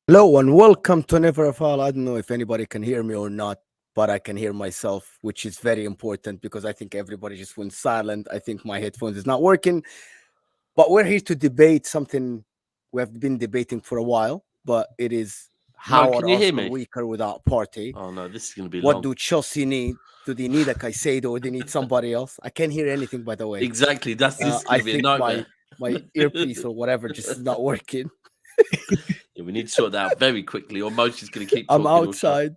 Hello and welcome to Never a Fall. I don't know if anybody can hear me or not, but I can hear myself, which is very important because I think everybody just went silent. I think my headphones is not working, but we're here to debate something we have been debating for a while, but it is Mo, how can are you hear Arsenal me? weaker without Partey? Oh no, this is going to be What long. do Chelsea need? Do they need a Caicedo or they need somebody else? I can't hear anything, by the way. Exactly. This is I going to be a think nightmare. my earpiece or whatever just is not working. Yeah, we need to sort that out very quickly, or Mo's just going to keep I'm talking. all show. outside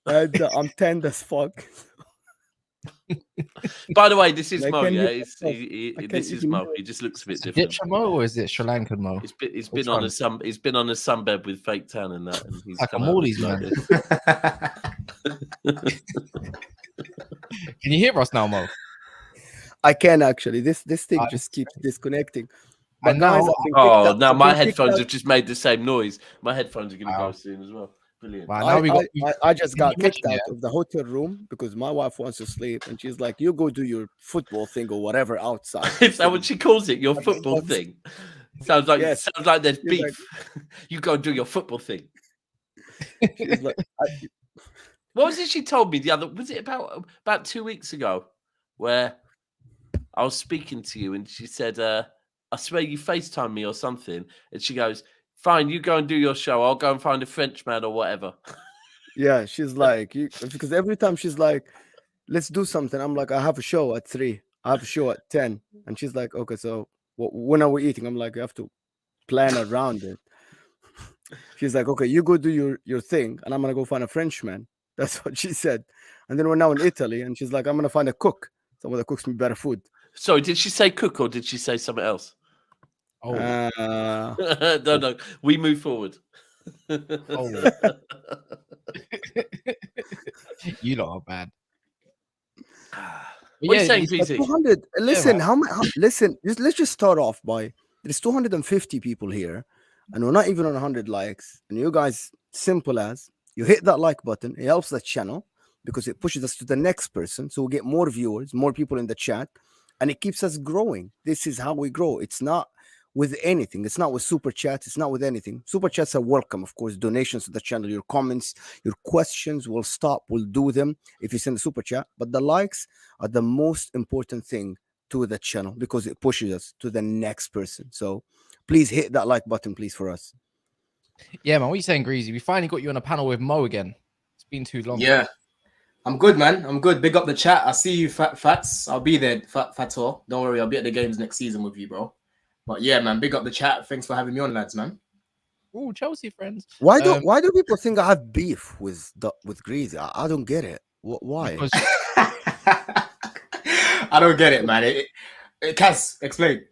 and I'm tanned as fuck. By the way, this is I Mo. can't Yeah, hear myself. this is even Mo. hear He just looks a bit Is it different. Mo or is it Sri Lankan Mo? He's Which been on one? he's been on a sunbed with fake tan and that, and he's Like a come out Morley's like man. this. Can you hear us now, Mo? I can actually. This thing Ah, just keeps disconnecting. And But guys, now- I've been Oh, kicked out- now I've my been kicked headphones out- have just made the same noise. My headphones are going to Wow. go soon as well. Brilliant. Wow, now we got. I just got Imagine, kicked out of the hotel room because my wife wants to sleep, and she's like, "You go do your football thing or whatever outside." Is that what she calls it? Your football thing? Sounds like Yes. sounds like there's She's beef. You go and do your football thing. She's like, What was it she told me the other? Was it about 2 weeks ago, where I was speaking to you and she said, "I swear you FaceTime me or something," and she goes, "Fine, you go and do your show. I'll go and find a Frenchman or whatever." yeah, she's like, because every time she's like, "Let's do something," I'm like, "I have a show at 3. I have a show at 10," and she's like, "Okay, so when are we eating?" I'm like, "You have to plan around it." She's like, "Okay, you go do your thing, and I'm gonna go find a Frenchman." That's what she said. And then we're now in Italy, and she's like, "I'm gonna find a cook, someone that cooks me better food." Sorry, did she say cook or did she say something else? Oh, No, we move forward. oh. You lot are bad. What are you saying, it's- But PC? 200. Listen, man. listen. Let's just start off by there's 250 people here, and we're not even on 100 likes. And you guys, simple as you hit that like button, it helps the channel because it pushes us to the next person, so we get more viewers, more people in the chat, and it keeps us growing. This is how we grow. It's not with anything. It's not with super chats. It's not with anything. Super chats are welcome, of course. Donations to the channel, your comments, your questions, we'll stop. We'll do them if you send a super chat. But the likes are the most important thing to the channel because it pushes us to the next person. So please hit that like button, please, for us. Yeah, man. What are you saying, Greasy? We finally got you on a panel with Mo again. It's been too long. Yeah, I'm good, man. I'm good. Big up the chat. I see you, Fats. I'll be there, Fator. Don't worry, I'll be at the games next season with you, bro. But yeah, man, big up the chat. Thanks for having me on, lads, man. Oh, Chelsea friends. Why do people think I have beef with Greasy? I don't get it. Why? Because I don't get it, man. Cass, explain.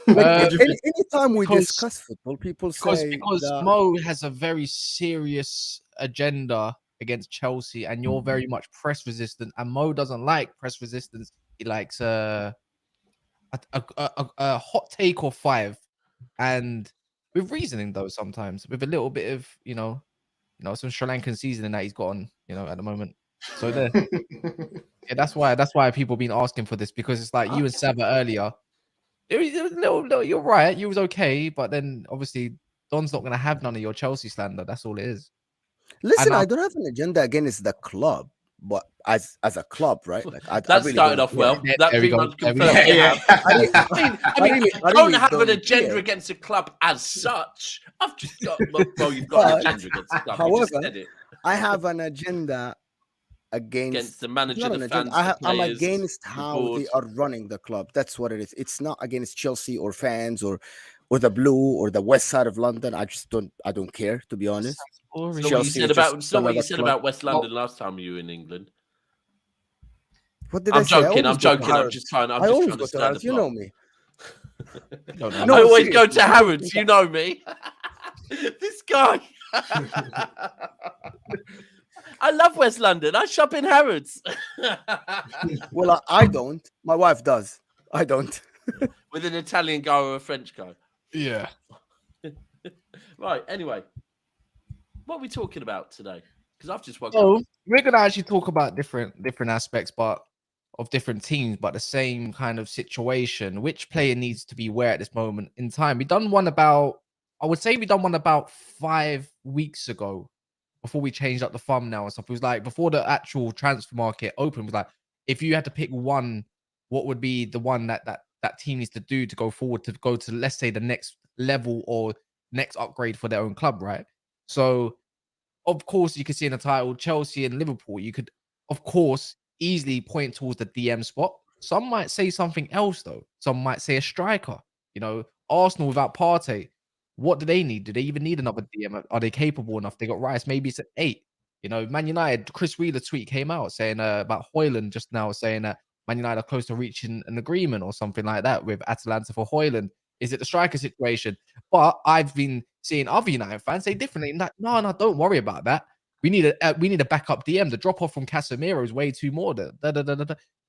Anytime we because- discuss football, people say because that, Mo has a very serious agenda against Chelsea, and you're very much press resistant. And Mo doesn't like press resistance. He likes a hot take or 5, and with reasoning though. Sometimes with a little bit of some Sri Lankan seasoning that he's got on at the moment. So there, yeah, that's why people been asking for this, because it's like you and Saba earlier. It was a little, you're right. You was okay, but then obviously Don's not gonna have none of your Chelsea slander. That's all it is. listen, and I don't have an agenda against the club, but as a club, right? Like I That really started don't off care. well. Yeah, That there we pretty go. much There we confirms go. you have. I mean, I don't really have an don't agenda care. against a club as such. I've just got, well, you've got an agenda against the club. You just However, said it. I have an agenda Against the it's manager, not the an agenda. fans, the I'm players, against the how board. they are running the club. That's what it is. It's not against Chelsea or fans or the blue or the west side of London. I don't care, to be honest. Boring. It's not what you Chelsea said is about. just It's not what you another said club. about West London last time you were in England. What did I I'm say? I joking. always I'm go to joking. I'm Harrods. just trying. I'm I just always trying go to to stand Harrods. the You plot. know me. No, I always go seriously. to Harrods. You know me. This guy. I love West London. I shop in Harrods. Well, I don't. My wife does. I don't. With an Italian guy or a French guy. Yeah. Right. Anyway, what are we talking about today? Because I've just woken So up. we're gonna actually talk about different aspects, but of different teams, but the same kind of situation. Which player needs to be where at this moment in time? I would say we done one about 5 weeks ago before we changed up the thumbnail and stuff. It was like before the actual transfer market opened. It was like, if you had to pick one, what would be the one that team needs to do to go forward, to go to, let's say, the next level or next upgrade for their own club, right? So of course, you can see in the title, Chelsea and Liverpool. You could, of course, easily point towards the DM spot. Some might say something else, though. Some might say a striker. You know, Arsenal without Partey, what do they need? Do they even need another DM? Are they capable enough? They got Rice. Maybe it's an 8. You know, Man United, Chris Wheeler tweet came out saying about Hojlund just now, saying that Man United are close to reaching an agreement or something like that with Atalanta for Hojlund. Is it the striker situation? But I've been seeing other United fans say differently. Like, no, don't worry about that. We need a backup DM. The drop off from Casemiro is way too more.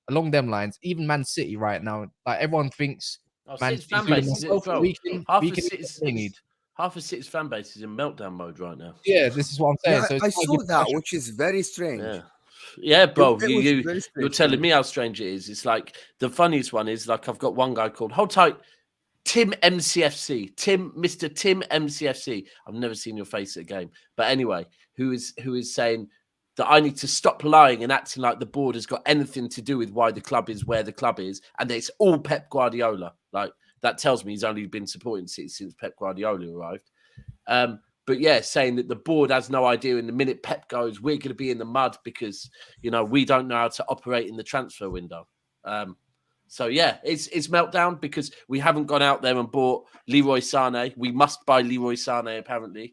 Along them lines. Even Man City right now, like everyone thinks Man City's City, fan base is it, bro. Half of City's fan base is in meltdown mode right now. Yeah, this is what I'm saying. Yeah, So I it's saw that, which is very strange. Yeah, bro. It was very strange You're to telling me. me how strange it is. It's like the funniest one is like I've got one guy called, hold tight, Tim MCFC. Mr. Tim MCFC. I've never seen your face at a game. But anyway, who is saying that I need to stop lying and acting like the board has got anything to do with why the club is where the club is, and it's all Pep Guardiola. Like, that tells me he's only been supporting City since Pep Guardiola arrived. But yeah, saying that the board has no idea, and the minute Pep goes, we're going to be in the mud because, you know, we don't know how to operate in the transfer window. So yeah, it's meltdown because we haven't gone out there and bought Leroy Sané. We must buy Leroy Sané, apparently.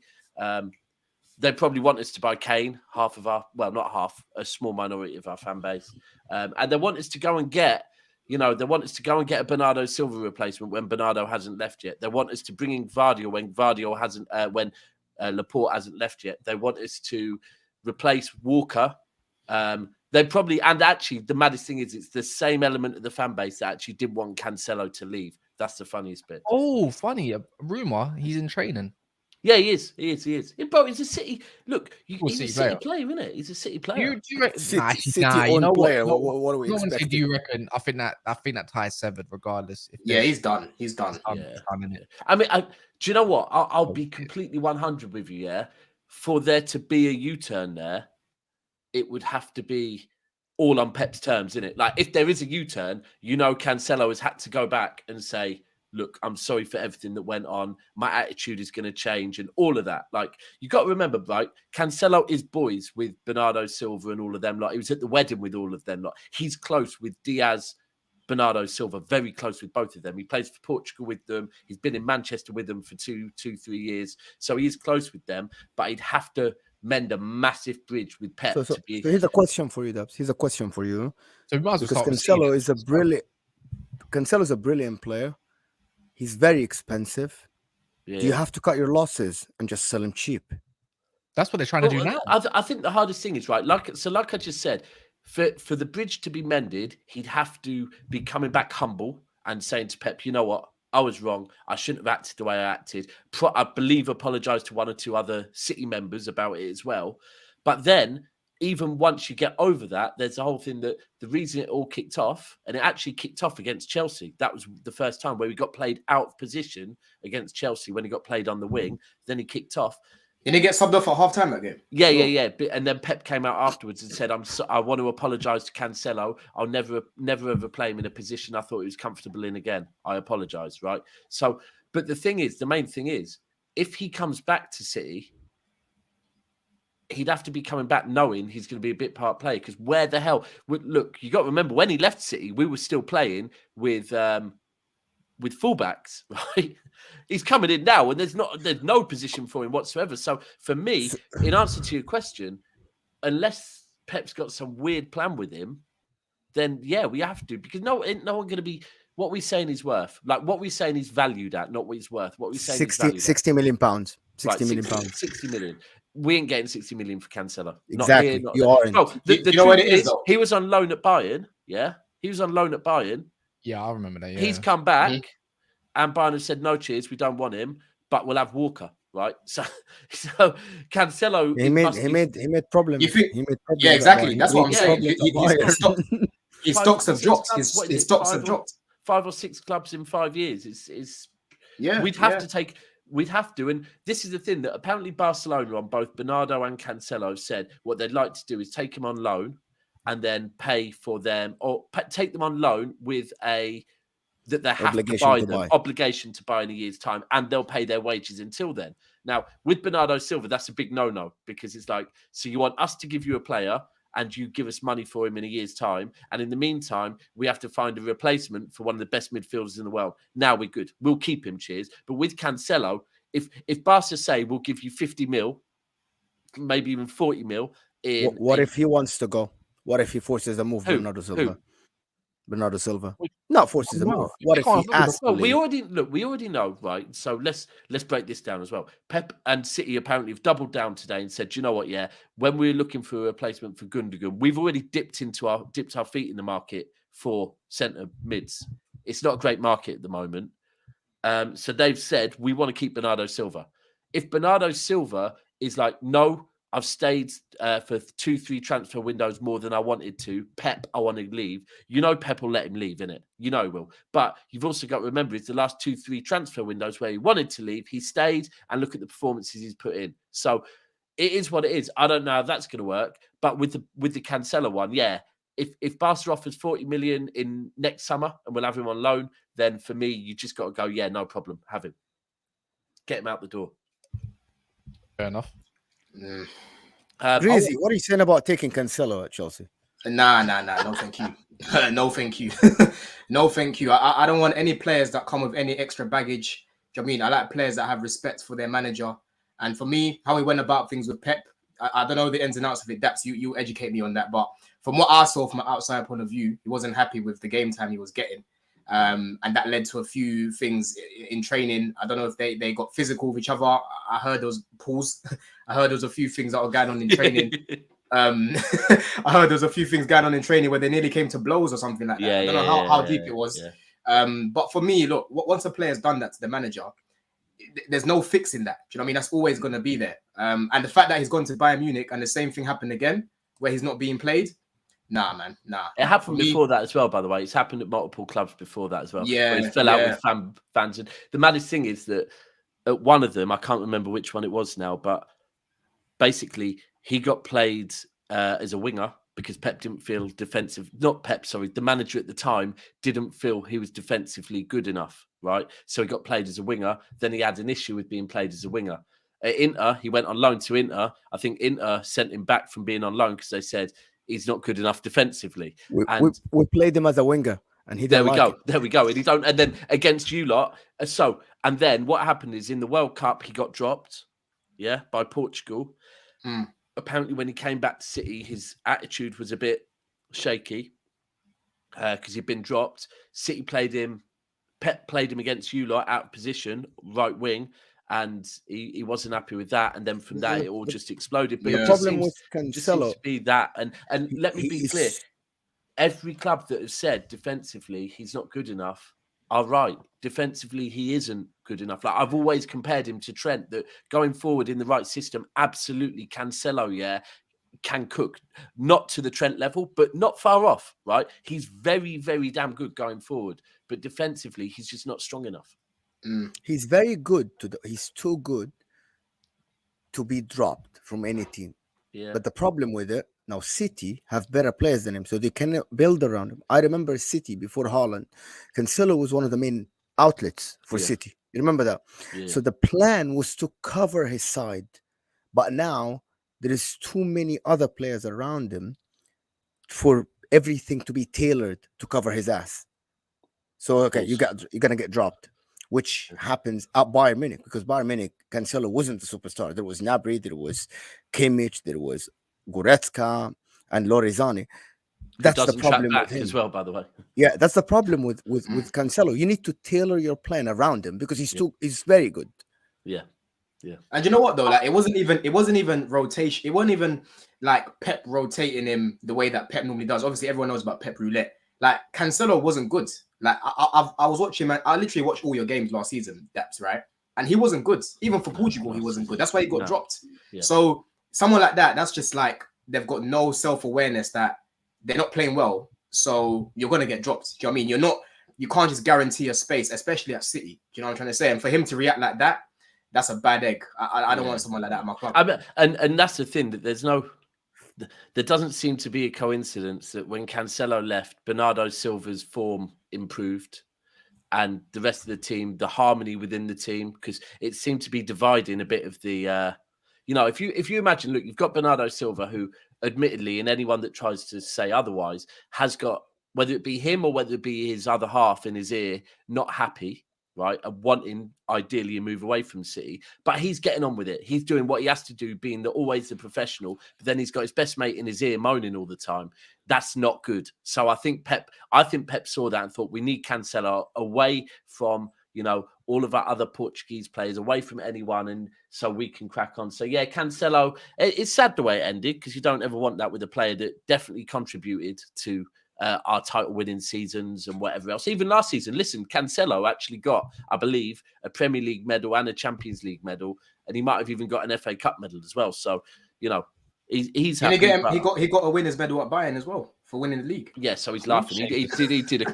They probably want us to buy Kane, half of our, well, not half, a small minority of our fan base. And they want us to go and get, you know, they want us to go and get a Bernardo Silva replacement when Bernardo hasn't left yet. They want us to bring in Vardio when Vardio hasn't, when Laporte hasn't left yet. They want us to replace Walker. They probably, and actually the maddest thing is it's the same element of the fan base that actually did want Cancelo to leave. That's the funniest bit. Oh, funny. A rumor, he's in training. Yeah, he is. Yeah, bro, he's a City. Look, he's a City player, isn't it? He's a City player. Do you reckon? City you know player. what? What are we expecting? Do you reckon? I think that tie's severed regardless. Yeah, he's done. He's done. I mean, do you know what? I'll be completely 100 with you. Yeah, for there to be a U-turn there, it would have to be all on Pep's terms, isn't it? Like, if there is a U-turn, you know, Cancelo has had to go back and say, look, I'm sorry for everything that went on. My attitude is going to change and all of that. Like, you got to remember, right? Cancelo is boys with Bernardo Silva and all of them. Like, he was at the wedding with all of them. Like, he's close with Diaz, Bernardo Silva, very close with both of them. He plays for Portugal with them. He's been in Manchester with them for 3 years. So he is close with them, but he'd have to mend a massive bridge with Pep So to be. here's a question for you, Daps. Here's a question for you. So we might as well Because start with Cancelo City. is a brilliant player. He's very expensive. Yeah. Do you have to cut your losses and just sell him cheap? That's what they're trying to do now. I think the hardest thing is, right, like I just said, for the bridge to be mended, he'd have to be coming back humble and saying to Pep, you know what, I was wrong. I shouldn't have acted the way I acted. I believe apologise to 1 or 2 other City members about it as well. But then, even once you get over that, there's the whole thing that the reason it all kicked off, and it actually kicked off against Chelsea. That was the first time where we got played out of position against Chelsea when he got played on the wing. Then he kicked off. Didn't he get subbed off at half-time that game? Yeah. And then Pep came out afterwards and said, I want to apologise to Cancelo. I'll never ever play him in a position I thought he was comfortable in again. I apologise, right? So, but the main thing is, if he comes back to City, he'd have to be coming back knowing he's going to be a bit part player, because where the hell... Look, you got to remember, when he left City, we were still playing with fullbacks, right? He's coming in now and there's no position for him whatsoever. So for me, in answer to your question, unless Pep's got some weird plan with him, then yeah, we have to, because no one going to be... What we're saying is worth, like what we're saying is valued at, not what he's worth. What we're saying is valued 60 million pounds. 60 right, million pounds. 60 million. we ain't getting 60 million for Cancelo. Exactly. Not You there. aren't. No, the You know what truth it is, though? he was on loan at Bayern. Yeah, he was on loan at Bayern. Yeah, I remember that. Yeah. He's come back, and Bayern have said no, cheers, we don't want him, but we'll have Walker, right? So Cancelo. He made problems. You think- He made problems. Yeah, at exactly. Bayern. That's He what I'm made saying. problems His at Bayern. stock- his Five stocks or have six dropped. clubs, what is His it, stocks have dropped. 5 or 6 clubs in 5 years. It's Yeah, we'd have to, and this is the thing that apparently Barcelona on both Bernardo and Cancelo said what they'd like to do is take them on loan and then pay for them, or take them on loan with a that they have to buy them, obligation to buy in a year's time, and they'll pay their wages until then. Now, with Bernardo Silva, that's a big no-no, because it's like, so you want us to give you a player and you give us money for him in a year's time, and in the meantime, we have to find a replacement for one of the best midfielders in the world. Now we're good. We'll keep him, cheers. But with Cancelo, if Barca say we'll give you 50 mil, maybe even 40 mil. What if he wants to go? What if he forces a move, Bernardo Silva? Not forces a move. What if he asks? Well, we already know, right? So let's break this down as well. Pep and City apparently have doubled down today and said, you know what? Yeah, when we're looking for a replacement for Gundogan, we've already dipped our feet in the market for centre mids. It's not a great market at the moment. So they've said we want to keep Bernardo Silva. If Bernardo Silva is like, no, I've stayed for 2-3 transfer windows more than I wanted to. Pep, I want to leave. You know Pep will let him leave, innit? You know he will. But you've also got to remember, it's the last 2-3 transfer windows where he wanted to leave. He stayed, and look at the performances he's put in. So it is what it is. I don't know how that's going to work. But with the Cancelo one, yeah, if Barca offers 40 million in next summer and we'll have him on loan, then for me, you just got to go, yeah, no problem. Have him. Get him out the door. Fair enough. Breezy, what are you saying about taking Cancelo at Chelsea? Nah. No, thank you. No, thank you. No, thank you. I don't want any players that come with any extra baggage. Do you know what I mean? I like players that have respect for their manager. And for me, how he went about things with Pep, I don't know the ins and outs of it. Daps, you educate me on that. But from what I saw from an outside point of view, he wasn't happy with the game time he was getting. And that led to a few things in training. I don't know if they got physical with each other. I heard those pulls. I heard there was a few things that were going on in training. I heard there was a few things going on in training where they nearly came to blows or something like that. I don't know how deep it was. Yeah. But for me, look, once a player's done that to the manager, there's no fixing that. Do you know what I mean? That's always going to be there. And the fact that he's gone to Bayern Munich and the same thing happened again, where he's not being played, nah, man, nah. It happened before that as well, by the way. It's happened at multiple clubs before that as well. Yeah, where he fell out with fans. And the maddest thing is that at one of them, I can't remember which one it was now, but basically he got played as a winger because Pep didn't feel defensive. Not Pep, sorry. The manager at the time didn't feel he was defensively good enough, right? So he got played as a winger. Then he had an issue with being played as a winger. At Inter, he went on loan to Inter. I think Inter sent him back from being on loan because they said he's not good enough defensively. We played him as a winger, and he didn't like it. There we go. And he don't. And then against you lot. And then what happened is in the World Cup he got dropped, by Portugal. Apparently, when he came back to City, his attitude was a bit shaky because he'd been dropped. City played him. Pep played him against you lot out of position, right wing. And he wasn't happy with that, and then from that it all just exploded. But the problem with Cancelo just seems to be that, and let me be clear: every club that has said defensively he's not good enough are right. Defensively, he isn't good enough. Like I've always compared him to Trent. That going forward in the right system, absolutely Cancelo, can cook, not to the Trent level, but not far off. Right? He's very, very damn good going forward, but defensively, he's just not strong enough. He's very good he's too good to be dropped from any team. Yeah. But the problem with it now, City have better players than him, so they can build around him. I remember City before Hojlund. Cancelo was one of the main outlets for City. You remember that? Yeah. So the plan was to cover his side, but now there is too many other players around him for everything to be tailored to cover his ass. So you're gonna get dropped, which happens at Bayern Munich because Bayern Munich, Cancelo wasn't the superstar. There was Gnabry, there was Kimmich, there was Goretzka and Lorenzini. That's the problem with him as well, by the way. Yeah, that's the problem with Cancelo. You need to tailor your plan around him because he's very good. Yeah. Yeah. And you know what though? Like it wasn't even rotation. It wasn't even like Pep rotating him the way that Pep normally does. Obviously, everyone knows about Pep roulette. Like Cancelo wasn't good. Like I was watching, man. I literally watched all your games last season, Daps, right? And he wasn't good. Even for Portugal, he wasn't good. That's why he got dropped. Yeah. So someone like that, that's just like they've got no self-awareness that they're not playing well. So you're gonna get dropped. Do you know what I mean? You can't just guarantee a space, especially at City. Do you know what I'm trying to say? And for him to react like that, that's a bad egg. I don't want someone like that in my club. And that's the thing, that there doesn't seem to be a coincidence that when Cancelo left, Bernardo Silva's form improved, and the rest of the team, the harmony within the team, because it seemed to be dividing a bit of the. If you imagine, look, you've got Bernardo Silva, who, admittedly, and anyone that tries to say otherwise, has got, whether it be him or whether it be his other half in his ear, not happy, right, and wanting ideally a move away from City, but he's getting on with it. He's doing what he has to do, being always the professional. But then he's got his best mate in his ear moaning all the time. That's not good. So I think Pep saw that and thought, we need Cancelo away from all of our other Portuguese players, away from anyone, and so we can crack on. So yeah, Cancelo. It's sad the way it ended, because you don't ever want that with a player that definitely contributed to our title-winning seasons and whatever else. Even last season, listen, Cancelo actually got, I believe, a Premier League medal and a Champions League medal, and he might have even got an FA Cup medal as well. So, he's happy. He got a winners medal at Bayern as well for winning the league. Yeah, so he's laughing. He did.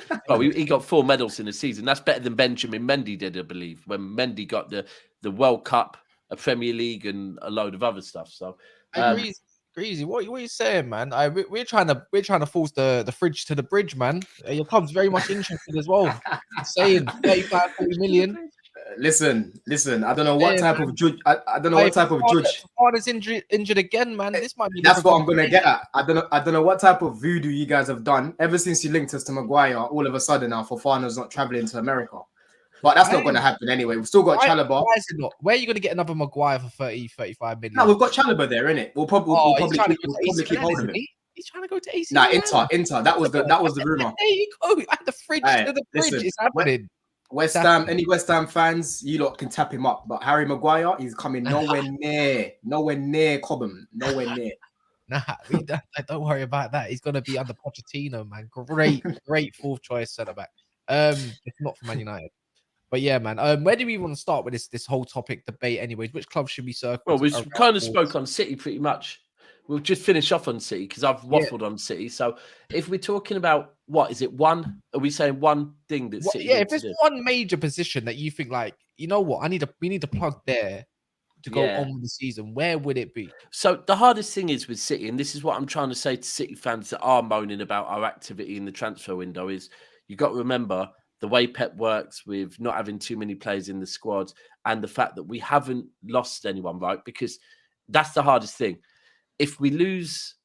He got 4 medals in a season. That's better than Benjamin Mendy did, I believe, when Mendy got the World Cup, a Premier League, and a load of other stuff. So. Greasy, what are you saying, man? We're trying to force the fridge to the bridge, man. Your club's very much interested as well. Saying 35, 40 million. Listen. I don't know what type of judge. I don't know what type of judge. Father's injured again, man. This might be. That's what I'm gonna get at. I don't know what type of voodoo you guys have done ever since you linked us to Maguire. All of a sudden now, Fofana's not traveling to America. But that's not going to happen anyway. We've still got Chalobah. Why is it not? Where are you going to get another Maguire for 30, 35 million? No, we've got Chalobah there, innit? We'll probably keep hold of him. He's trying to go to AC. Nah, Inter. That was the rumor. There you go. At the fridge to the bridge. It's happening. West Ham, any West Ham fans, you lot can tap him up. But Harry Maguire, he's coming nowhere near Cobham. Nowhere near. Nah, don't worry about that. He's going to be under Pochettino, man. Great fourth choice centre back. It's not for Man United. But yeah, man. Where do we want to start with this whole topic debate? Anyways, which club should we circle? Well, we kind of spoke on City pretty much. We'll just finish off on City because I've waffled on City. So if we're talking about what is it? One? Are we saying one thing that City? Yeah, if there's one major position that you think like, you know what, we need to plug there to go on with the season, where would it be? So the hardest thing is with City, and this is what I'm trying to say to City fans that are moaning about our activity in the transfer window, is you got to remember the way Pep works with not having too many players in the squad and the fact that we haven't lost anyone, right? Because that's the hardest thing. If we lose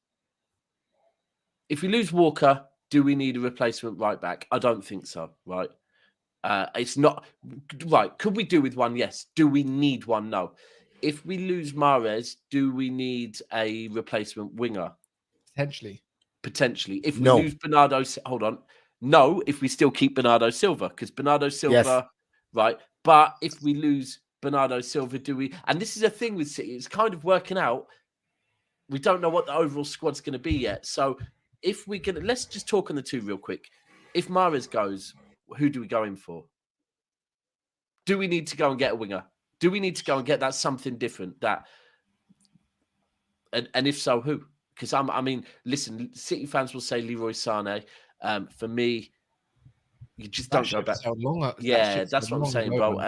Walker, do we need a replacement right back? I don't think so, right? It's not right. Could we do with one? Yes. Do we need one? No. If we lose Mahrez, do we need a replacement winger? Potentially. If we lose Bernardo, hold on. No, if we still keep Bernardo Silva, because Bernardo Silva, right? But if we lose Bernardo Silva, do we? And this is a thing with City. It's kind of working out. We don't know what the overall squad's going to be yet. So if we can, let's just talk on the two real quick. If Mahrez goes, who do we go in for? Do we need to go and get a winger? Do we need to go and get that something different? And if so, who? Because I mean, listen, City fans will say Leroy Sané. For me, you just don't go back. That's what I'm saying, bro.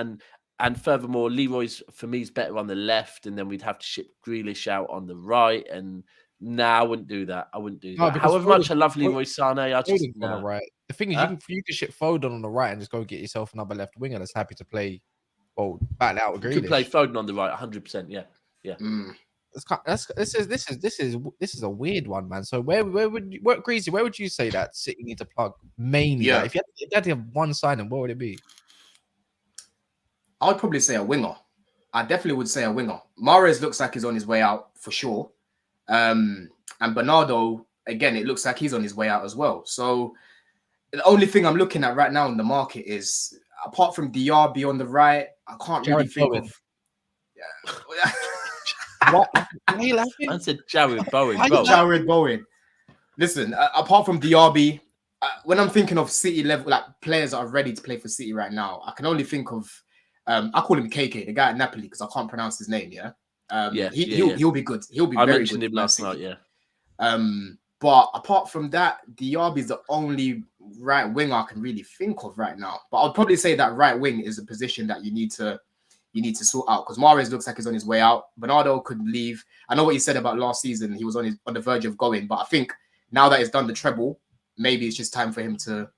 And furthermore, Leroy's for me is better on the left, and then we'd have to ship Grealish out on the right. And I wouldn't do that. However much I love Leroy Sané, I just on the right. The thing is, you can ship Foden on the right and just go get yourself another left winger that's happy to play. Well, battle out with Grealish. You could play Foden on the right, 100%. Yeah. This is a weird one, man. So where would you say that City need to plug mainly? Yeah. Like, if you had to have one signing, what would it be? I would probably say a winger. I definitely would say a winger. Mahrez looks like he's on his way out for sure. And Bernardo, again, it looks like he's on his way out as well. So the only thing I'm looking at right now in the market is, apart from Diaby on the right, I can't really think of. What? Why are you laughing? I said Jared Bowen, Why you bro. laughing? Jared Bowen. Listen, apart from Diaby, when I'm thinking of City level, like players that are ready to play for City right now, I can only think of, I call him KK, the guy at Napoli, because I can't pronounce his name. Yeah. He'll be good. He'll be I very mentioned good him for Man last City. night. Yeah. But apart from that, Diaby is the only right wing I can really think of right now. But I'd probably say that right wing is a position that you need to sort out, because Mahrez looks like he's on his way out. Bernardo could leave. I know what you said about last season; he was on the verge of going. But I think now that he's done the treble, maybe it's just time for him to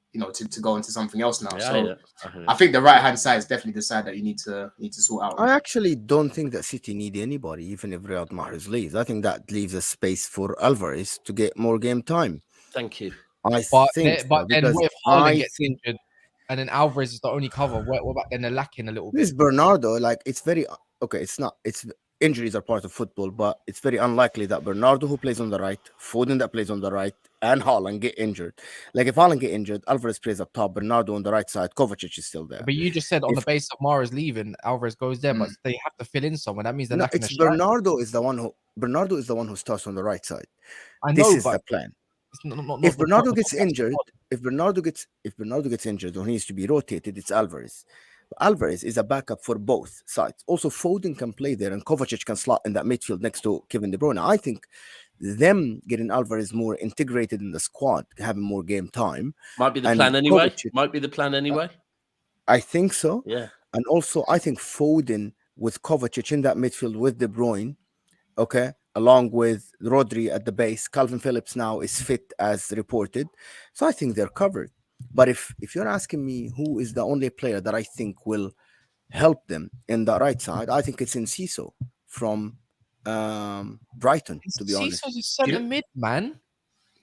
go into something else now. Yeah, So yeah. I think the right hand side is definitely the side that you need to sort out. I actually don't think that City need anybody, even if Riyad Mahrez leaves. I think that leaves a space for Alvarez to get more game time. Thank you. I But think then, so, because what if Haaland I gets think injured and then Alvarez is the only cover? What about then they're lacking a little bit? this Bernardo, like, it's very okay. It's not. It's injuries are part of football, but it's very unlikely that Bernardo, who plays on the right, Foden that plays on the right, and Haaland get injured. Like, if Haaland get injured, Alvarez plays up top, Bernardo on the right side, Kovacic is still there. But you just said on the If- basis of Mahrez leaving, Alvarez goes there, but they have to fill in someone. That means they're No, lacking a it's striker. Bernardo is the one who starts on the right side. I This know, is but the plan. it's not If the Bernardo point gets of the injured, squad. if Bernardo gets injured or needs to be rotated, it's Alvarez. Alvarez is a backup for both sides. Also, Foden can play there, and Kovacic can slot in that midfield next to Kevin De Bruyne. I think them getting Alvarez more integrated in the squad, having more game time, Might be the and plan anyway. Kovacic- Might be the plan anyway. I think so. Yeah. And also, I think Foden with Kovacic in that midfield with De Bruyne, okay, along with Rodri at the base. Calvin Phillips now is fit as reported. So I think they're covered. But if you're asking me who is the only player that I think will help them in the right side, I think it's Enciso from Brighton, to be honest. Cisso's a centre mid, man.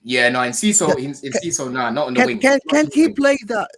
Yeah, no, in Ciso, nah, not on the wing. Not on Can't the he wing. play that?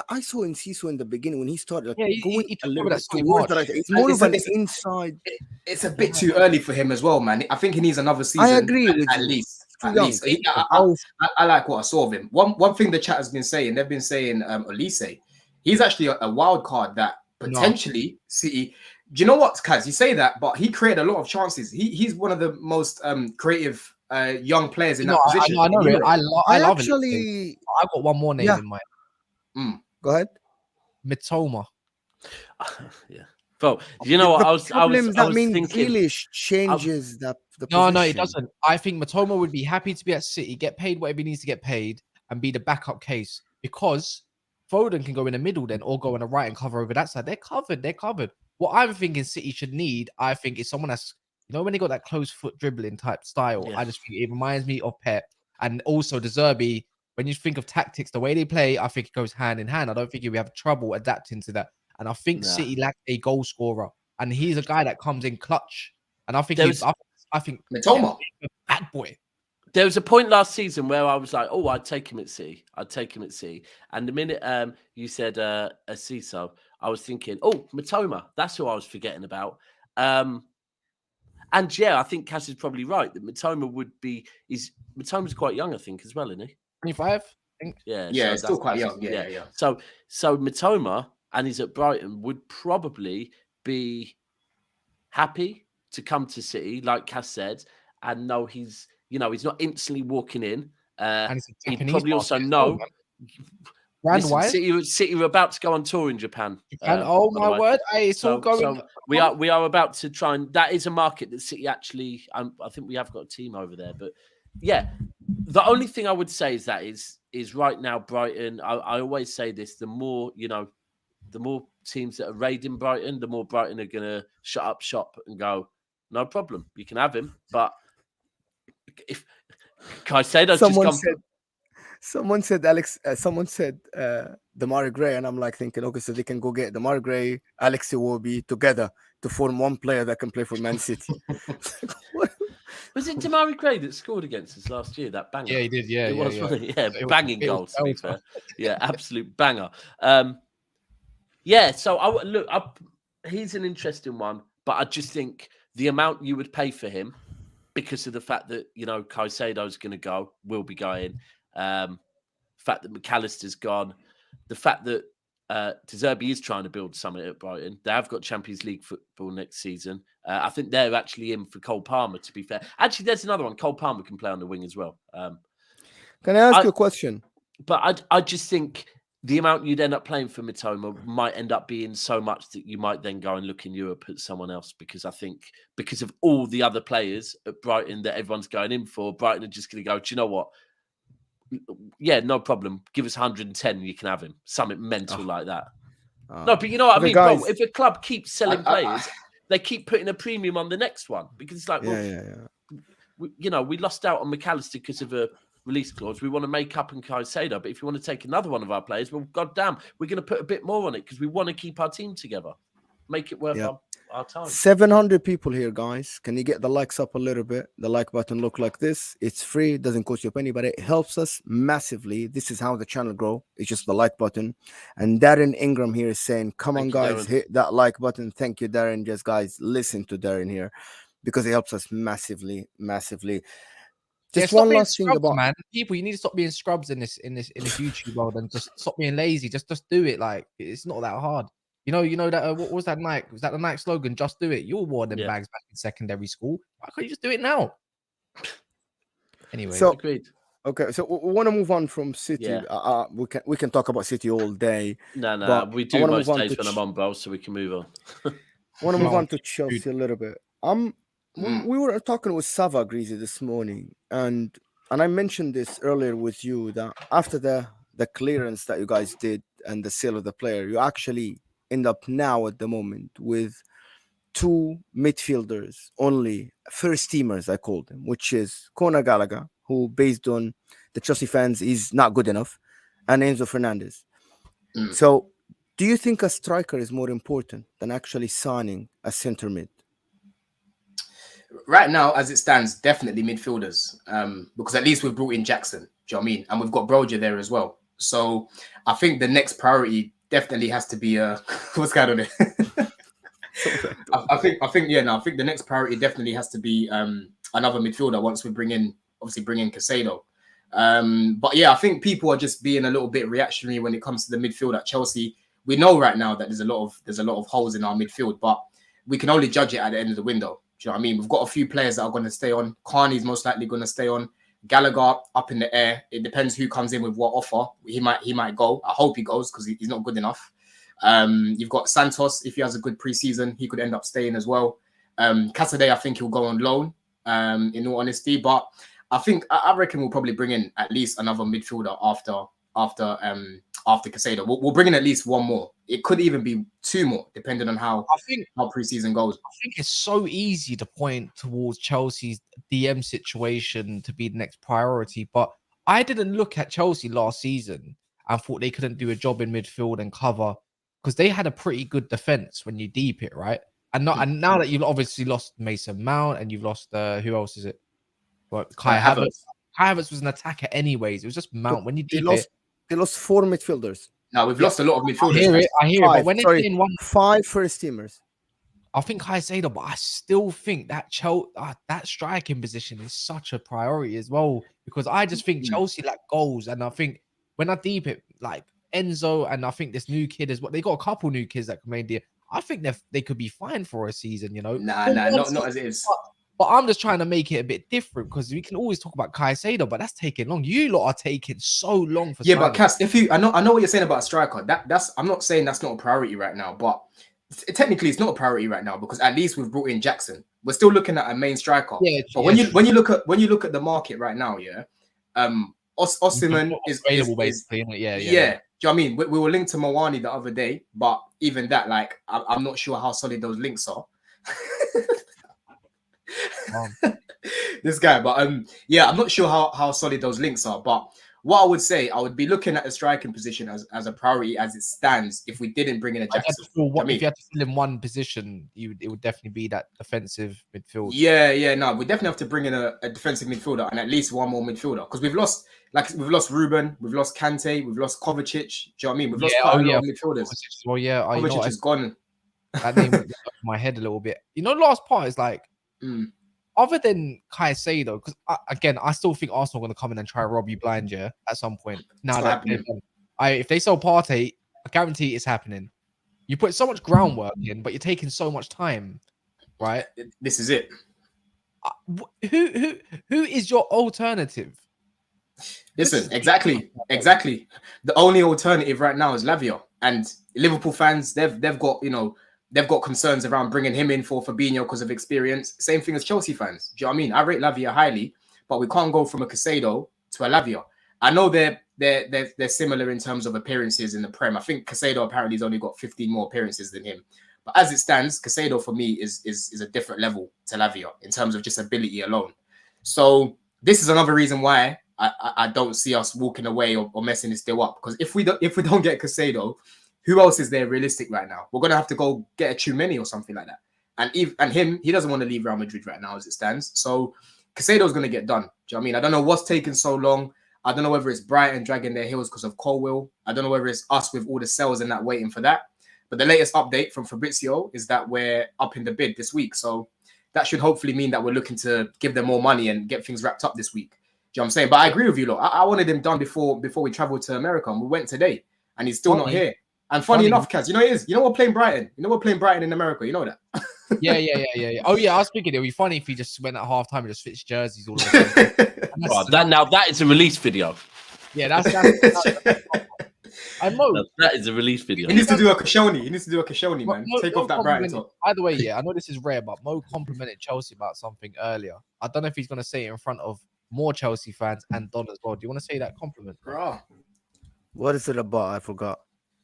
I saw Enciso in the beginning when he started, like, Yeah, going he a took little over that bit Solly towards the March. right. It's more of an It's- inside. It's a bit too early for him as well, man. I think he needs another season. I agree with at you. least. It's too At young. least. I like what I saw of him. One thing the chat has been saying, they've been saying Olise, he's actually a wild card that potentially City. Do you know what, Kaz? You say that, but he created a lot of chances. He's one of the most creative young players in that position. I know it. I love actually. it. I got one more name in mind. Go ahead. Mitoma. Yeah. Bro, you know what? I was mean thinking. Grealish changes the No, position. it doesn't. I think Mitoma would be happy to be at City, get paid whatever he needs to get paid, and be the backup case, because Foden can go in the middle then, or go on the right and cover over that side. They're covered. What I'm thinking City should need, I think, is someone that's, when they got that close foot dribbling type style. Yeah. I just think it reminds me of Pep, and also De Zerbi. When you think of tactics, the way they play, I think it goes hand in hand. I don't think you have trouble adapting to that. And I think City lack a goal scorer, and he's a guy that comes in clutch. And I think I think Mitoma, bad boy. There was a point last season where I was like, "Oh, I'd take him at City. And the minute you said Ciso, I was thinking, "Oh, Mitoma." That's who I was forgetting about. And yeah, I think Cass is probably right that Mitoma would be. Mitoma's quite young, I think, as well, isn't he? 25, I think. Yeah, yeah, so it's still quite young. Yeah. So Mitoma, and he's at Brighton, would probably be happy to come to City, like Cass said, and know he's not instantly walking in. And it's a He'd Japanese probably also market as know. Brand Listen, wise, City are about to go on tour in Japan. and oh by the my way. word, hey, it's all going. So we are about to try, and that is a market that City actually. I think we have got a team over there, but yeah, the only thing I would say is right now Brighton. I always say this: the more teams that are raiding Brighton, the more Brighton are going to shut up shop and go, no problem, you can have him. But if Caicedo's just gone. Someone said Alex. Someone said Damari Gray, and I'm like thinking, okay, so they can go get Damari Gray, Alex Iwobi together to form one player that can play for Man City. Was it Damari Gray that scored against us last year? That banger. Yeah, he did. Yeah, it was. Yeah, Banging goals. To be fair. Yeah, absolute banger. Yeah. So he's an interesting one, but I just think the amount you would pay for him, because of the fact that Caicedo's going to will be going. Fact that McAllister's gone, the fact that De Zerbi is trying to build something at Brighton. They have got Champions League football next season. I think they're actually in for Cole Palmer, to be fair. Actually, there's another one. Cole Palmer can play on the wing as well. Can I ask you a question? But I just think the amount you'd end up playing for Mitoma might end up being so much that you might then go and look in Europe at someone else, because I think because of all the other players at Brighton that everyone's going in for, Brighton are just going to go, do you know what? Yeah, no problem. Give us 110, you can have him. Something mental like that. No, but you know what I mean, guys, bro? If a club keeps selling players, they keep putting a premium on the next one, because it's like, well, we lost out on McAllister because of a release clause. We want to make up on Caicedo, but if you want to take another one of our players, well, goddamn, we're going to put a bit more on it because we want to keep our team together, make it worth our time. 700 people here, guys. Can you get the likes up a little bit? The like button look like this. It's free. It doesn't cost you a penny, but it helps us massively. This is how the channel grow. It's just the like button. And Darren Ingram here is saying, come on, guys, hit that like button. Thank you, Darren. Just, guys, listen to Darren here, because it helps us massively. Just one last thing about, man. People, you need to stop being scrubs in this YouTube world, and just stop being lazy. Just do it. Like, it's not that hard. You know that what was that Nike? Was that the Nike slogan? Just do it. You all wore them bags back in secondary school. Why can't you just do it now? Anyway, so agreed. Okay, so we want to move on from City. Yeah. We can talk about City all day. No, we do most days when I'm on, bro, so we can move on. I want to move on to Chelsea a little bit. We were talking with Sava Greasy this morning, and I mentioned this earlier with you, that after the clearance that you guys did and the sale of the player, you actually end up now at the moment with 2 midfielders only, first teamers, I call them, which is Conor Gallagher, who based on the Chelsea fans is not good enough, and Enzo Fernandez. So do you think a striker is more important than actually signing a centre mid? Right now, as it stands, definitely midfielders. Because at least we've brought in Jackson. Do you know what I mean? And we've got Broja there as well. So I think the next priority definitely has to be what's going on there? I think the next priority definitely has to be another midfielder once we bring in Caicedo. But yeah, I think people are just being a little bit reactionary when it comes to the midfield at Chelsea. We know right now that there's a lot of holes in our midfield, but we can only judge it at the end of the window. Do you know what I mean? We've got a few players that are going to stay on. Carney's most likely going to stay on. Gallagher up in the air. It depends who comes in with what offer. He might go. I hope he goes, because he's not good enough. You've got Santos. If he has a good preseason, he could end up staying as well. Cancelo, I think he'll go on loan. In all honesty, but I reckon we'll probably bring in at least another midfielder after Caicedo. We'll bring in at least one more. It could even be 2 more, depending on how preseason goes. I think it's so easy to point towards Chelsea's DM situation to be the next priority, but I didn't look at Chelsea last season and thought they couldn't do a job in midfield and cover, because they had a pretty good defense when you deep it, right? And now that you've obviously lost Mason Mount and you've lost who else is it? What, Kai Havertz. Kai Havertz was an attacker anyways. It was just Mount. When you deep they lost 4 midfilders. No, we've lost a lot of midfielders. I hear it. But when they're in 5 first teamers. I think Caicedo, but I still think that that striking position is such a priority as well, because I just think Chelsea lack goals, and I think when I deep it, like Enzo, and I think this new kid is what they got a couple new kids that can make the. I think they could be fine for a season, you know. Not as it is. But I'm just trying to make it a bit different, because we can always talk about Caicedo, but that's taking long. You lot are taking so long for. Yeah, but Cass, I know what you're saying about a striker. That's I'm not saying that's not a priority right now, but technically it's not a priority right now, because at least we've brought in Jackson. We're still looking at a main striker. Yeah, but when you look at the market right now, Osimhen is available basically. Yeah. Do you know what I mean? We were linked to Mawani the other day, but even that, like, I'm not sure how solid those links are. This guy, but I'm not sure how solid those links are. But what I would say, I would be looking at the striking position as a priority as it stands if we didn't bring in a Jackson. If you had to fill in one position, it would definitely be that defensive midfield. No, we definitely have to bring in a defensive midfielder and at least one more midfielder, because we've lost Ruben, we've lost Kante, we've lost Kovacic. Do you know what I mean? We've lost quite a lot of midfielders. Well, Kovacic is gone. That name went up in my head a little bit. You know, last part is like. Other than Caicedo, because I still think Arsenal are going to come in and try to rob you blind, at some point. Now that if they sell Partey, I guarantee it's happening. You put so much groundwork in, but you're taking so much time, right? This is it. Who is your alternative? Listen, exactly. The only alternative right now is Lavia, and Liverpool fans they've got they've got concerns around bringing him in for Fabinho because of experience. Same thing as Chelsea fans. Do you know what I mean? I rate Lavia highly, but we can't go from a Caicedo to a Lavia. I know they're similar in terms of appearances in the Prem. I think Caicedo apparently has only got 15 more appearances than him. But as it stands, Caicedo for me is a different level to Lavia in terms of just ability alone. So this is another reason why I don't see us walking away or messing this deal up. Because if we don't get Caicedo, who else is there realistic right now? We're gonna have to go get a Tchouameni or something like that. And he doesn't want to leave Real Madrid right now as it stands. So Caicedo's gonna get done. Do you know what I mean? I don't know what's taking so long. I don't know whether it's Brighton dragging their heels because of Colwill. I don't know whether it's us with all the sales and that waiting for that. But the latest update from Fabrizio is that we're up in the bid this week. So that should hopefully mean that we're looking to give them more money and get things wrapped up this week. Do you know what I'm saying? But I agree with you, look. I wanted him done before we traveled to America, and we went today, and he's still not here. And funny enough, Kaz, you know it is. You know we're playing Brighton. You know we're playing Brighton in America. You know that. Yeah. Oh yeah, I was thinking it would be funny if he just went at halftime and just switched jerseys all of a sudden. That is a release video. Yeah, that's I know that is a release video. He needs to do a Kashoni. Man. Take off that Brighton top. By the way, yeah, I know this is rare, but Mo complimented Chelsea about something earlier. I don't know if he's going to say it in front of more Chelsea fans and Don as well. Do you want to say that compliment? Bro. What is it about? I forgot.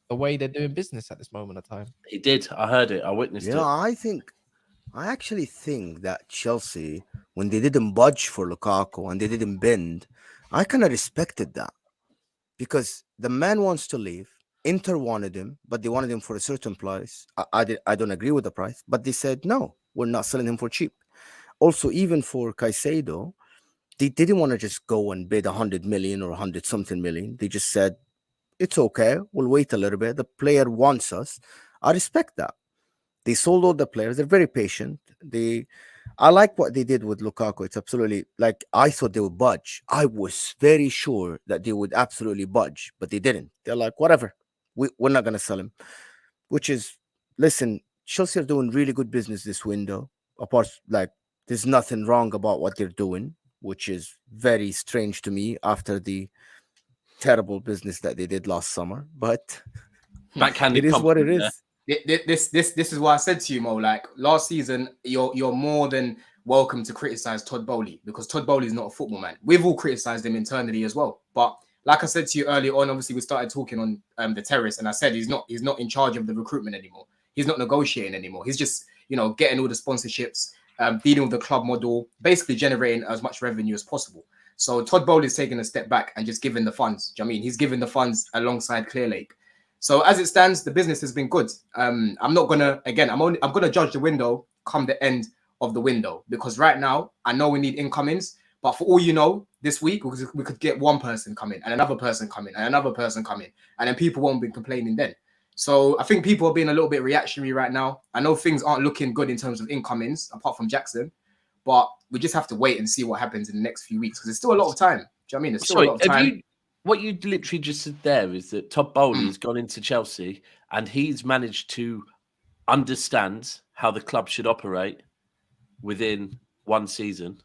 The way they're doing business at this moment of time. He did. I heard it. I witnessed it. I actually think that Chelsea, when they didn't budge for Lukaku and they didn't bend, I kind of respected that. Because the man wants to leave. Inter wanted him, but they wanted him for a certain price. I don't agree with the price, but they said, no, we're not selling him for cheap. Also, even for Caicedo, they didn't want to just go and bid 100 million or 100 something million. They just said, it's okay. We'll wait a little bit. The player wants us. I respect that. They sold all the players. They're very patient. I like what they did with Lukaku. It's absolutely like I thought they would budge. I was very sure that they would absolutely budge, but they didn't. They're like, whatever, we're not gonna sell him. Which is, listen, Chelsea are doing really good business this window. Apart, like, there's nothing wrong about what they're doing, which is very strange to me after the terrible business that they did last summer. But it is what it is. This is what I said to you, Mo. Like last season, you're more than welcome to criticize Todd Bowley because Todd Bowley is not a football man. We've all criticized him internally as well. But like I said to you earlier on, obviously we started talking on the terrace, and I said he's not in charge of the recruitment anymore. He's not negotiating anymore. He's just getting all the sponsorships, dealing with the club model, basically generating as much revenue as possible. So Todd Bowley is taking a step back and just giving the funds. Do you know what I mean? He's giving the funds alongside Clearlake. So as it stands, the business has been good. I'm gonna judge the window come the end of the window because right now I know we need incomings, but for all you know, this week we could get one person coming and another person coming and another person coming, and then people won't be complaining then. So I think people are being a little bit reactionary right now. I know things aren't looking good in terms of incomings apart from Jackson, but we just have to wait and see what happens in the next few weeks because there's still a lot of time. Do you know what I mean? There's still a lot of time. What you literally just said there is that Todd Bowley has gone into Chelsea and he's managed to understand how the club should operate within one season.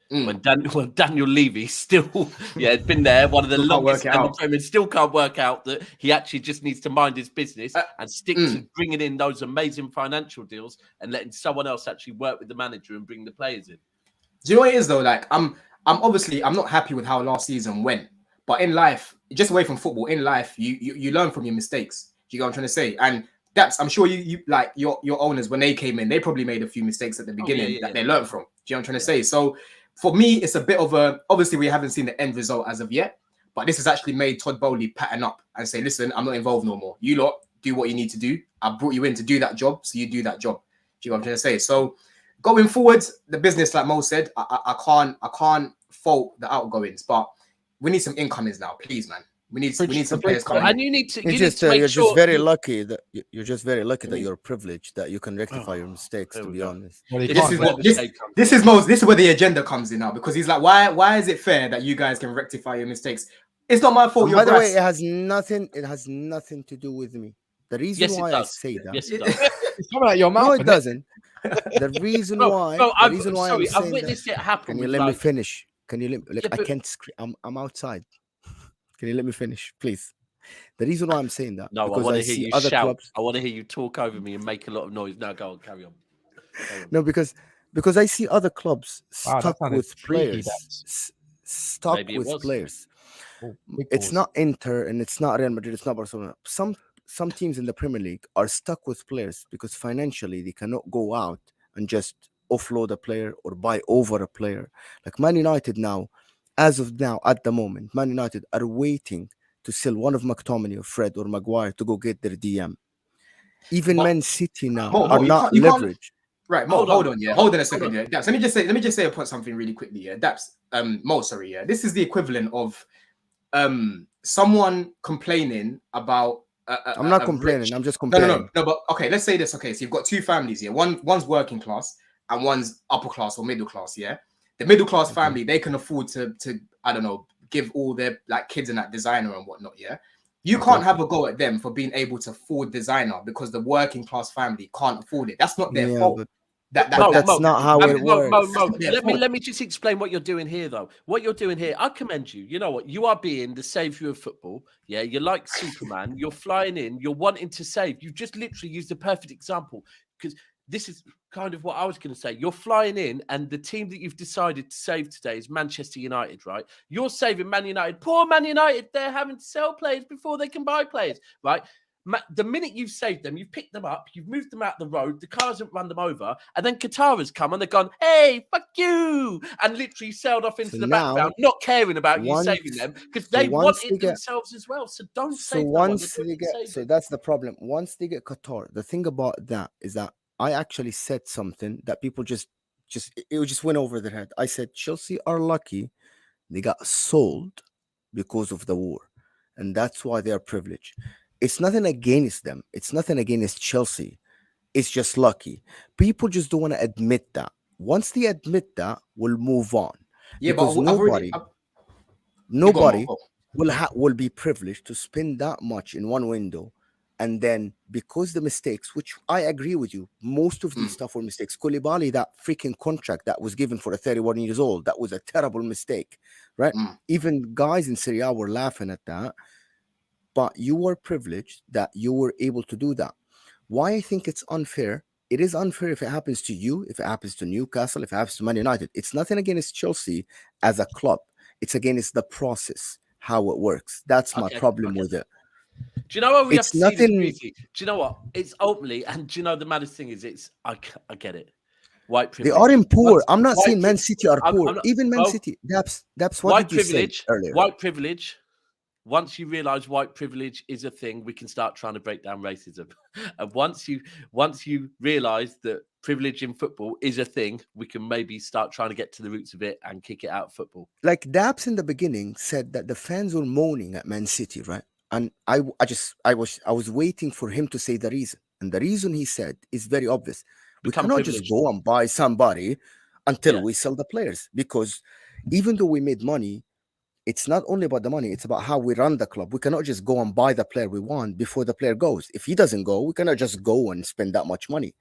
When Daniel Levy still, had been there, one of the longest and still can't work out that he actually just needs to mind his business and stick to bringing in those amazing financial deals and letting someone else actually work with the manager and bring the players in. Do you know what it is though? Like I'm not happy with how last season went. But in life, just away from football, in life, you learn from your mistakes. Do you get what I'm trying to say? And that's, I'm sure you like your owners, when they came in, they probably made a few mistakes at the beginning that they learned from. Do you know what I'm trying to say? So for me, it's a bit of obviously we haven't seen the end result as of yet, but this has actually made Todd Bowley pattern up and say, listen, I'm not involved no more. You lot do what you need to do. I brought you in to do that job, so you do that job. Do you know what I'm trying to say? So going forward, the business, like Mo said, I can't fault the outgoings, but we need some incomings now, please, man. We need some players coming. And you need to. You're just very lucky that you're privileged that you can rectify your mistakes. To be honest, this is where the agenda comes in now because he's like, why is it fair that you guys can rectify your mistakes? It's not my fault. And You're by the way, brass. it has nothing. It has nothing to do with me. The reason Yes, it why I does. say that. Yes, it does. It's coming out your mouth. No, it innit? doesn't. The reason why. Bro, The reason why I'm I've saying that. witnessed it happen. Can you with let me like, finish? Can you let me? Look, Yeah, I but- can't scream. I'm outside. Can you let me finish, please? The reason why I'm saying that No, I because want I to hear see you other shout. clubs. I want to hear you talk over me and make a lot of noise. No, go on, carry on. Carry on. No, because I see other clubs Wow, that stuck sounded with freaky, players. Daps. Stuck Maybe it with was. players. Oh, big It's balls. not Inter and it's not Real Madrid. It's not Barcelona. Some teams in the Premier League are stuck with players because financially they cannot go out and just offload a player or buy over a player. Like Man United now, as of now, at the moment, Man United are waiting to sell one of McTominay or Fred or Maguire to go get their DM. Even But- Man City now Mo, are you not can't- leveraged. Right, Mo, Hold hold on, on, yeah. hold Hold on a on. second, yeah. Daps, let me just say put something really quickly, yeah. Daps, Mo, sorry, yeah. This is the equivalent of someone complaining about I'm not a complaining. rich- I'm just No, comparing. but okay, let's say this. Okay, so you've got two families here. One's working class and one's upper class or middle class, yeah. The middle class family, they can afford to I don't know, give all their like kids and that designer and whatnot, yeah. You can't have a go at them for being able to afford designer because the working class family can't afford it. That's not their Yeah, fault. but Mo, that's not how it works. Let me just explain what you're doing here, though. What you're doing here, I commend you. You know what? You are being the savior of football. Yeah, you're like Superman. You're flying in. You're wanting to save. You've just literally used a perfect example because this is kind of what I was going to say. You're flying in, and the team that you've decided to save today is Manchester United, right? You're saving Man United. Poor Man United. They're having to sell players before they can buy players, right? The minute you've saved them, you've picked them up, you've moved them out the road, the cars have run them over, and then Qatar has come and they've gone, hey, fuck you, and literally sailed off into So the now, background, not caring about you once- saving them because so they want once it they get- themselves as well. So don't So save no one. once they get, so that's the problem. Once they get Qatar, the thing about that is that I actually said something that people just it just went over their head. I said Chelsea are lucky they got sold because of the war, and that's why they are privileged. It's nothing against them. It's nothing against Chelsea. It's just lucky. People just don't want to admit that. Once they admit that, we'll move on. Yeah, Because but I've already. nobody Go. will be privileged to spend that much in one window, and then because the mistakes, which I agree with you, most of these stuff were mistakes. Koulibaly, that freaking contract that was given for a 31 years old, that was a terrible mistake, right? Even guys in Serie A were laughing at that. But you were privileged that you were able to do that. Why I think it's unfair? It is unfair if it happens to you, if it happens to Newcastle, if it happens to Man United. It's nothing against Chelsea as a club. It's against the process, how it works. That's my problem with it. Do you know what we have It's to see this nothing- beauty? Do you know what? It's ultimately, and do you know the maddest thing is, I get it. White They privilege. aren't poor. Once- I'm not white saying Man pri- City are I'm poor. not- Even Man well, City. That's what white did you say privilege. earlier? White privilege. Once you realize white privilege is a thing, we can start trying to break down racism. And once you realize that privilege in football is a thing, we can maybe start trying to get to the roots of it and kick it out of football. Like Daps in the beginning said that the fans were moaning at Man City, right? And I was waiting for him to say the reason. And the reason he said is very obvious. We Become cannot privileged. just go and buy somebody until Yeah. we sell the players. Because even though we made money, it's not only about the money, it's about how we run the club. We cannot just go and buy the player we want before the player goes. If he doesn't go, we cannot just go and spend that much money.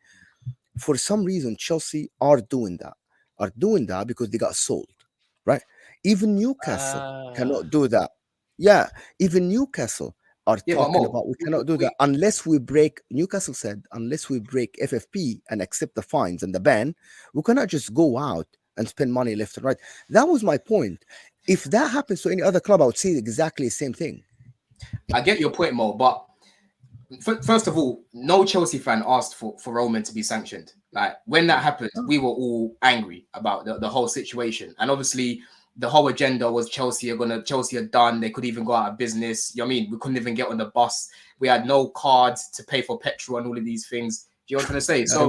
For some reason, Chelsea are doing that because they got sold, right? Even Newcastle cannot do that. Yeah, even Newcastle are Yeah, but talking Mo, about we cannot do that unless we break. Newcastle said unless we break FFP and accept the fines and the ban, we cannot just go out and spend money left and right. That was my point. If that happens to any other club, I would say exactly the same thing. I get your point, Mo, but first of all, no Chelsea fan asked for Roman to be sanctioned. Like when that happened, we were all angry about the whole situation. And obviously the whole agenda was Chelsea are done. They could even go out of business. You know what I mean? We couldn't even get on the bus. We had no cards to pay for petrol and all of these things. Do you know what I'm trying to say? So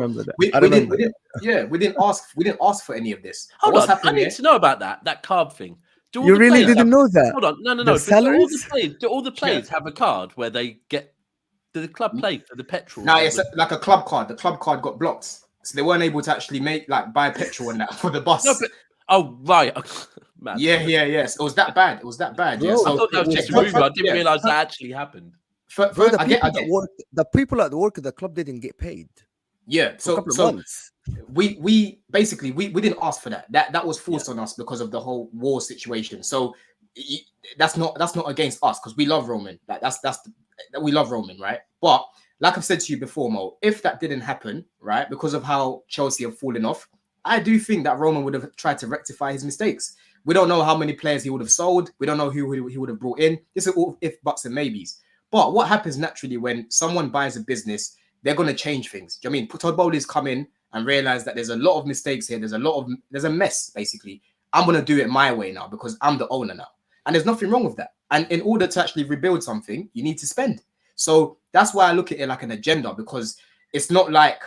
we didn't ask for any of this. Hold on, I happening need here? to know about that card thing. Do all You the really players didn't know that? Hold on, no. The But sellers? do all the players have a card where they get? Do the club play for the petrol? No, it's like a club card. The club card got blocked, so they weren't able to actually buy petrol and that for the bus. No, but right. Man. Yes. It was that bad. Yeah. Bro, So I thought that was just a Yeah, rumor. I didn't realize that actually happened. Bro, the I get. people at work at the club didn't get paid Yeah. for a couple of months. we basically we didn't ask for that. That was forced on us because of the whole war situation. So that's not against us because we love Roman. We love Roman, right? But like I've said to you before, Mo, if that didn't happen, right, because of how Chelsea have fallen off, I do think that Roman would have tried to rectify his mistakes. We don't know how many players he would have sold. We don't know who he would have brought in. This is all if, buts, and maybes. But what happens naturally when someone buys a business, they're going to change things. Do you know what I mean? Todd Bowley's come in and realized that there's a lot of mistakes here. There's a mess, basically. I'm going to do it my way now because I'm the owner now. And there's nothing wrong with that. And in order to actually rebuild something, you need to spend. So that's why I look at it like an agenda, because it's not like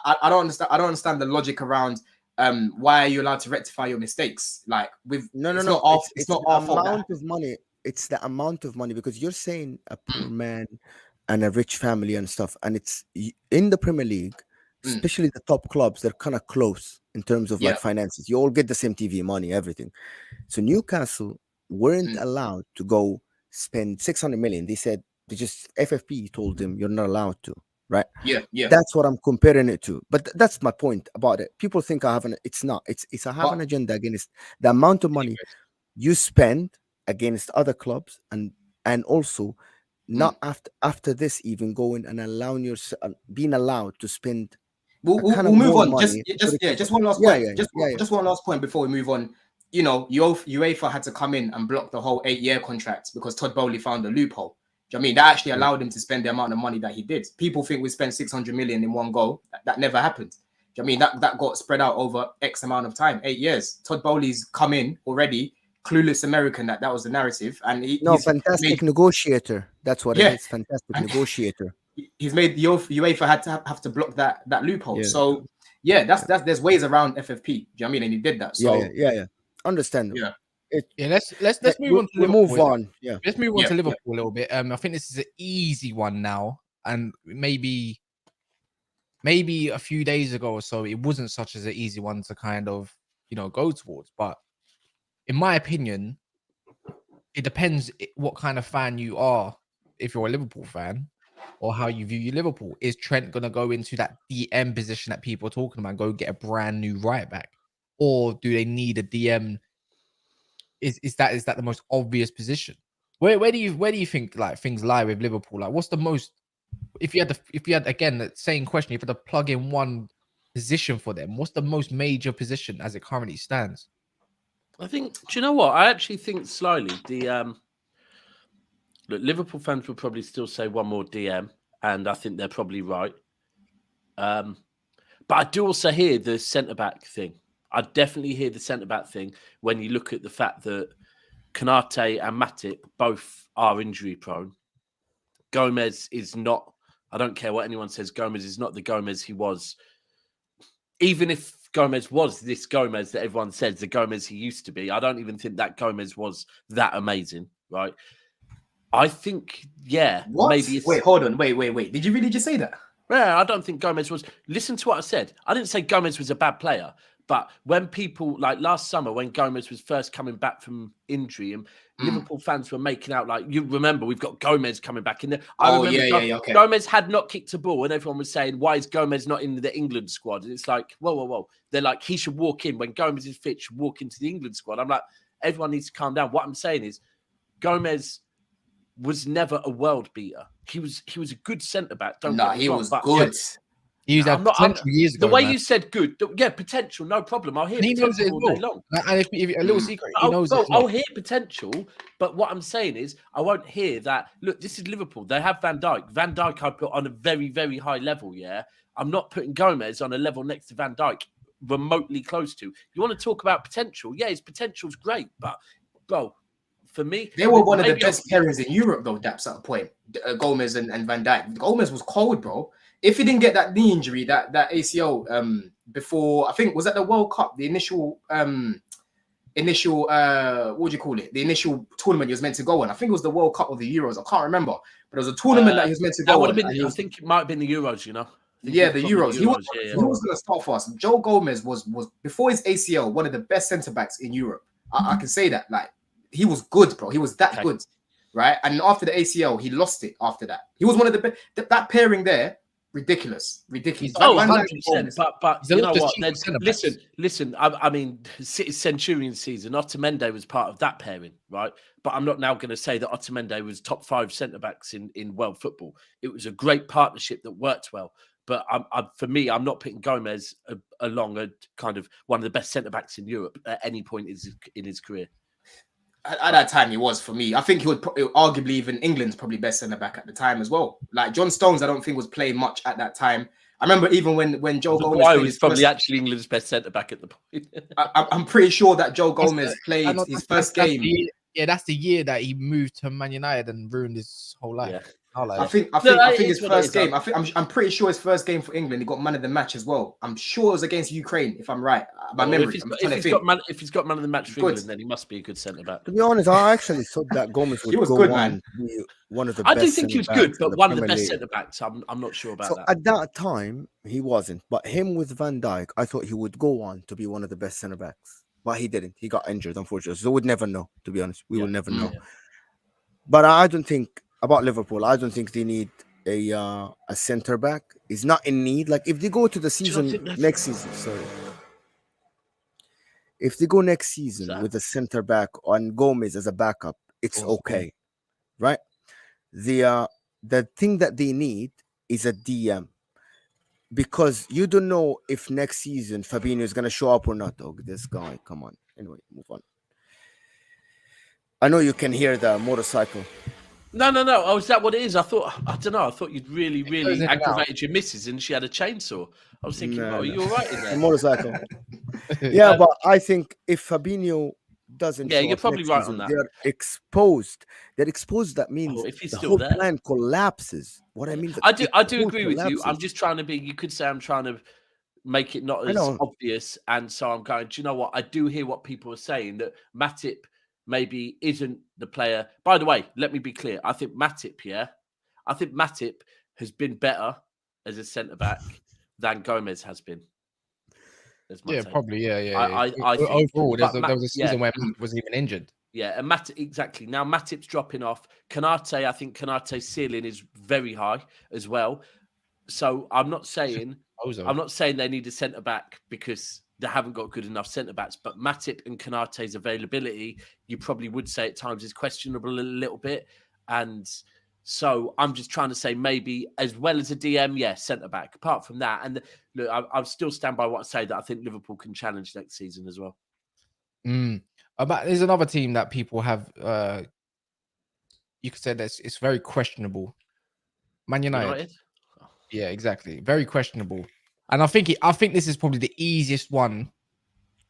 I don't understand the logic around why are you allowed to rectify your mistakes? Like it's not our fault. Amount of money. It's the amount of money, because you're saying a poor man and a rich family and stuff, and it's in the Premier League, especially the top clubs. They're kind of close in terms of like finances. You all get the same TV money, everything. So Newcastle weren't allowed to go spend 600 million. They said FFP told them you're not allowed to. Right. Yeah. That's what I'm comparing it to. But that's my point about it. People think I have it's not. I have an agenda against the amount of money you spend against other clubs, and also not after this even going and allowing yourself being allowed to spend. We'll move on. Just one last point. Just one last point before we move on. You know, UEFA had to come in and block the whole 8-year contract because Todd Bowley found a loophole. Do you know what I mean? That actually allowed him to spend the amount of money that he did. People think we spent 600 million in one go. That never happened. Do you know what I mean? That got spread out over X amount of time, 8 years. Todd Bowley's come in already, clueless American. That was the narrative, and he's fantastic negotiator. That's what it is. Fantastic negotiator. He's made the UEFA had to have to block that loophole. Yeah. So there's ways around FFP. Do you know what I mean? And he did that. So yeah. Understandable. Yeah. Let's move on to Liverpool. Move on. Yeah. Let's move on to Liverpool a little bit. I think this is an easy one now, and maybe a few days ago or so, it wasn't such as an easy one to kind of go towards. But in my opinion, it depends what kind of fan you are. If you're a Liverpool fan, or how you view your Liverpool, is Trent gonna go into that DM position that people are talking about, and go get a brand new right back, or do they need a DM? Is that the most obvious position? Where do you think like things lie with Liverpool? Like, what's the most? If you had again the same question, if you had to plug in one position for them, what's the most major position as it currently stands? I think. Do you know what? I actually think slightly look, Liverpool fans will probably still say one more DM, and I think they're probably right. But I do also hear the centre back thing. I definitely hear the centre-back thing when you look at the fact that Konate and Matip both are injury-prone. Gomez is not, I don't care what anyone says, Gomez is not the Gomez he was. Even if Gomez was this Gomez that everyone says, the Gomez he used to be, I don't even think that Gomez was that amazing, right? I think, maybe it's... Wait, hold on. Wait. Did you really just say that? Yeah, I don't think Gomez was... Listen to what I said. I didn't say Gomez was a bad player. But when people, like last summer, when Gomez was first coming back from injury, and Liverpool fans were making out like, you remember, we've got Gomez coming back in there. Okay. Gomez had not kicked a ball, and everyone was saying, why is Gomez not in the England squad? And it's like, whoa. They're like, he should walk in. When Gomez is fit, should walk into the England squad. I'm like, everyone needs to calm down. What I'm saying is, Gomez was never a world beater. He was a good centre-back. He was good. He used that potential years ago. The way you said good, potential, no problem. I'll hear and he knows it all well. day long. And if a little secret, he knows it. I'll hear potential, but what I'm saying is I won't hear that. Look, this is Liverpool. They have Van Dijk. Van Dijk I put on a very, very high level, yeah? I'm not putting Gomez on a level next to Van Dijk, remotely close to. You want to talk about potential? Yeah, his potential's great, but, bro, for me... They were one of the best pairings in Europe, though, Daps, at a point. Gomez and Van Dijk. Gomez was cold, bro. If he didn't get that knee injury, that ACL before, I think, was that the World Cup, the initial what would you call it? The initial tournament he was meant to go on. I think it was the World Cup or the Euros. I can't remember, but it was a tournament that he was meant to go on. I think it might have been the Euros. You know. Yeah, the Euros. He was going to start for us. Joe Gomez was before his ACL one of the best centre backs in Europe. I can say that. Like, he was good, bro. He was that good, right? And after the ACL, he lost it after that. He was one of the best. That pairing there, ridiculous. Oh, Van Dijk 100%. But you know what? Listen. Listen. I mean, City's Centurion season, Otamendi was part of that pairing, right? But I'm not now going to say that Otamendi was top 5 centre-backs in world football. It was a great partnership that worked well. But for me, I'm not putting Gomez along a kind of one of the best centre-backs in Europe at any point in his career. At that time, he was, for me. I think he would arguably even England's probably best centre-back at the time as well. Like, John Stones, I don't think was playing much at that time. I remember even when Joe Gomez played was probably actually England's best centre-back at the point. I'm pretty sure that Joe Gomez played his first game. That's the year that he moved to Man United and ruined his whole life. Yeah. I think his first game. I'm pretty sure his first game for England, he got man of the match as well. I'm sure it was against Ukraine, if I'm right. My memory. If he's got man of the match for England, then he must be a good centre back. To be honest, I actually thought that Gomez would go on to be one of the best. I do think he was good, but one of the best centre backs. I'm not sure about that. At that time, he wasn't. But him with Van Dijk, I thought he would go on to be one of the best centre backs. But he didn't. He got injured, unfortunately. So we'd never know. To be honest, we will never know. Yeah. But I don't think about Liverpool. I don't think they need a centre back. It's not in need. Like, if they go to the season next season, if they go next season with a centre back on Gomez as a backup, it's okay, right? The thing that they need is a DM, because you don't know if next season Fabinho is gonna show up or not. Oh, this guy, come on. Anyway, move on. I know you can hear the motorcycle. No. Oh, is that what it is? I don't know. I thought you'd really aggravated your missus and she had a chainsaw. I was thinking, are you all right in there? A motorcycle. Yeah, but I think if Fabinho doesn't, you're probably right on that. They're exposed. That means if he's the still whole there, plan collapses. What I mean, I do agree with you. I'm just trying to be. You could say I'm trying to make it not as obvious, and so I'm going. Do you know what? I do hear what people are saying, that Matip maybe isn't the player. By the way, let me be clear. I think Matip has been better as a centre-back than Gomez has been. Probably. Yeah. I think, overall, there was a season where Matip was even injured. Yeah, and exactly. Now Matip's dropping off. I think Konate's ceiling is very high as well. So I'm not saying they need a centre-back because they haven't got good enough centre-backs, but Matip and Konate's availability, you probably would say at times, is questionable a little bit. And so I'm just trying to say, maybe as well as a DM, centre-back. Apart from that, and look, I'll still stand by what I say, that I think Liverpool can challenge next season as well. There's another team that people have, you could say that it's very questionable. Man United. Yeah, exactly. Very questionable. And I think this is probably the easiest one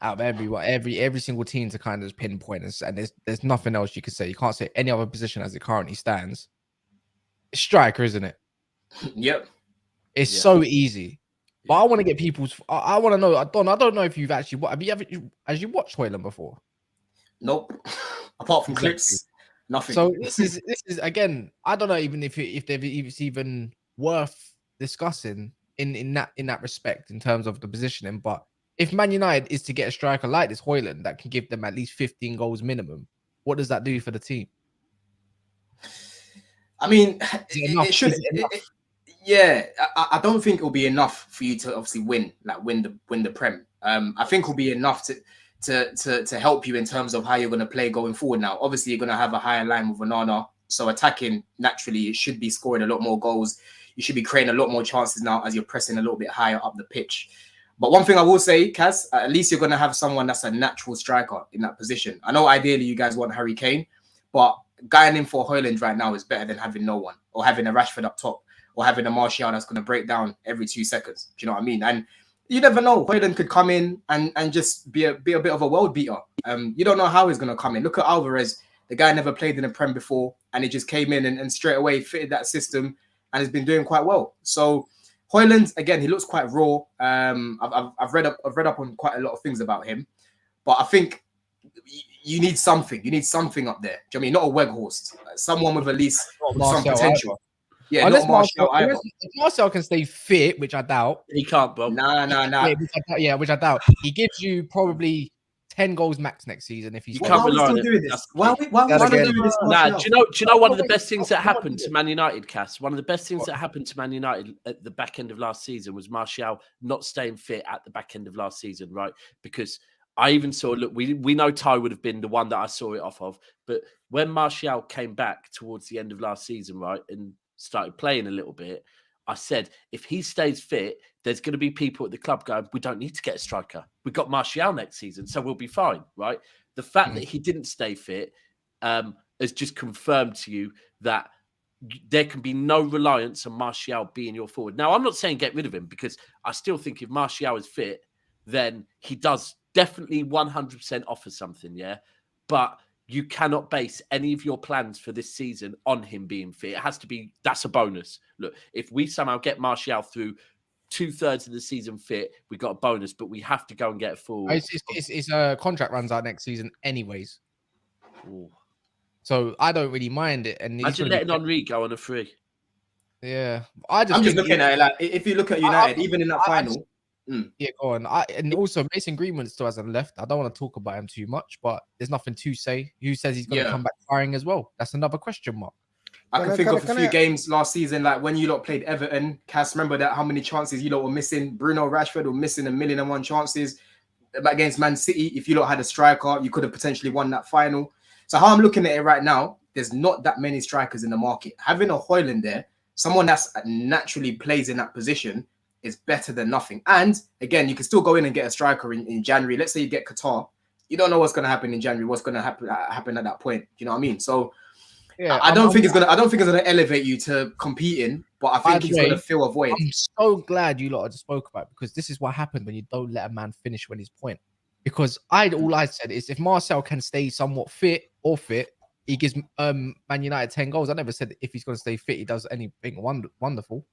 out of every single team to kind of pinpoint. And there's nothing else you could say. You can't say any other position as it currently stands. It's striker, isn't it? Yep. It's so easy. But I want to get people's. I want to know. I don't know if you've actually. Has you watched Hojlund before? Nope. Apart from clips, nothing. So this is again. I don't know even if it's even worth discussing in that respect in terms of the positioning. But if Man United is to get a striker like this Hojlund that can give them at least 15 goals minimum, what does that do for the team? I mean, it should. I don't think it will be enough for you to obviously win the Prem. I think it will be enough to help you in terms of how you're going to play going forward. Now, obviously, you're going to have a higher line with Onana, so attacking naturally, it should be scoring a lot more goals. You should be creating a lot more chances now as you're pressing a little bit higher up the pitch. But one thing I will say, Kaz, at least you're going to have someone that's a natural striker in that position. I know ideally you guys want Harry Kane, but going in for Hojlund right now is better than having no one, or having a Rashford up top, or having a Martial that's going to break down every 2 seconds. Do you know what I mean? And you never know. Hojlund could come in and just be a bit of a world beater. You don't know how he's going to come in. Look at Alvarez. The guy never played in the Prem before, and he just came in and straight away fitted that system and has been doing quite well. So Hojlund, again, he looks quite raw. I've read up on quite a lot of things about him, but I think you need something. You need something up there. Do you know what I mean? Not a Weghorst. Someone with at least some potential. Either. Yeah, not Martial either. If Martial can stay fit, which I doubt. He can't, bro. Nah. Which I doubt. He gives you probably 10 goals max next season if he's. You Why can't are we rely on still it. doing this? That's Why are we Gotta still get- doing this? Nah, Martial? do you know one of the Wait, best things that I wanna happened do to it. Man United, Cass? One of the best things that happened to Man United at the back end of last season was Martial not staying fit at the back end of last season, right? Because I even saw, look, we know Ty would have been the one that I saw it off of, but when Martial came back towards the end of last season, right, and started playing a little bit, I said, if he stays fit, there's going to be people at the club going, we don't need to get a striker. We've got Martial next season, so we'll be fine, right? The fact that he didn't stay fit has just confirmed to you that there can be no reliance on Martial being your forward. Now, I'm not saying get rid of him, because I still think if Martial is fit, then he does definitely 100% offer something, yeah? But you cannot base any of your plans for this season on him being fit. It has to be, that's a bonus. Look, if we somehow get Martial through 2/3 of the season fit, we got a bonus, but we have to go and get a full. His contract runs out next season, anyways. Ooh. So I don't really mind it. And he's Imagine gonna be letting Henry go on a free. Yeah, I'm just think looking at it like, if you look at United, even in that final, yeah, go on. And also Mason Greenwood still hasn't left. I don't want to talk about him too much, but there's nothing to say. Who says he's going to come back firing as well? That's another question mark. I can think of a few games last season, like when you lot played Everton. Cass, remember that how many chances you lot were missing? Bruno Rashford were missing 1,000,001 chances against Man City. If you lot had a striker, you could have potentially won that final. So how I'm looking at it right now, there's not that many strikers in the market. Having a Hojlund there, someone that's naturally plays in that position, is better than nothing. And again, you can still go in and get a striker in January. Let's say you get Qatar. You don't know what's going to happen in January. What's going to happen at that point? You know what I mean? So yeah, I don't think it's gonna elevate you to competing, but I think he's gonna fill a void. I'm so glad you lot just spoke about it, because this is what happens when you don't let a man finish when he's point. Because all I said is if Marcel can stay somewhat fit, he gives Man United 10 goals. I never said if he's going to stay fit, he does anything wonderful.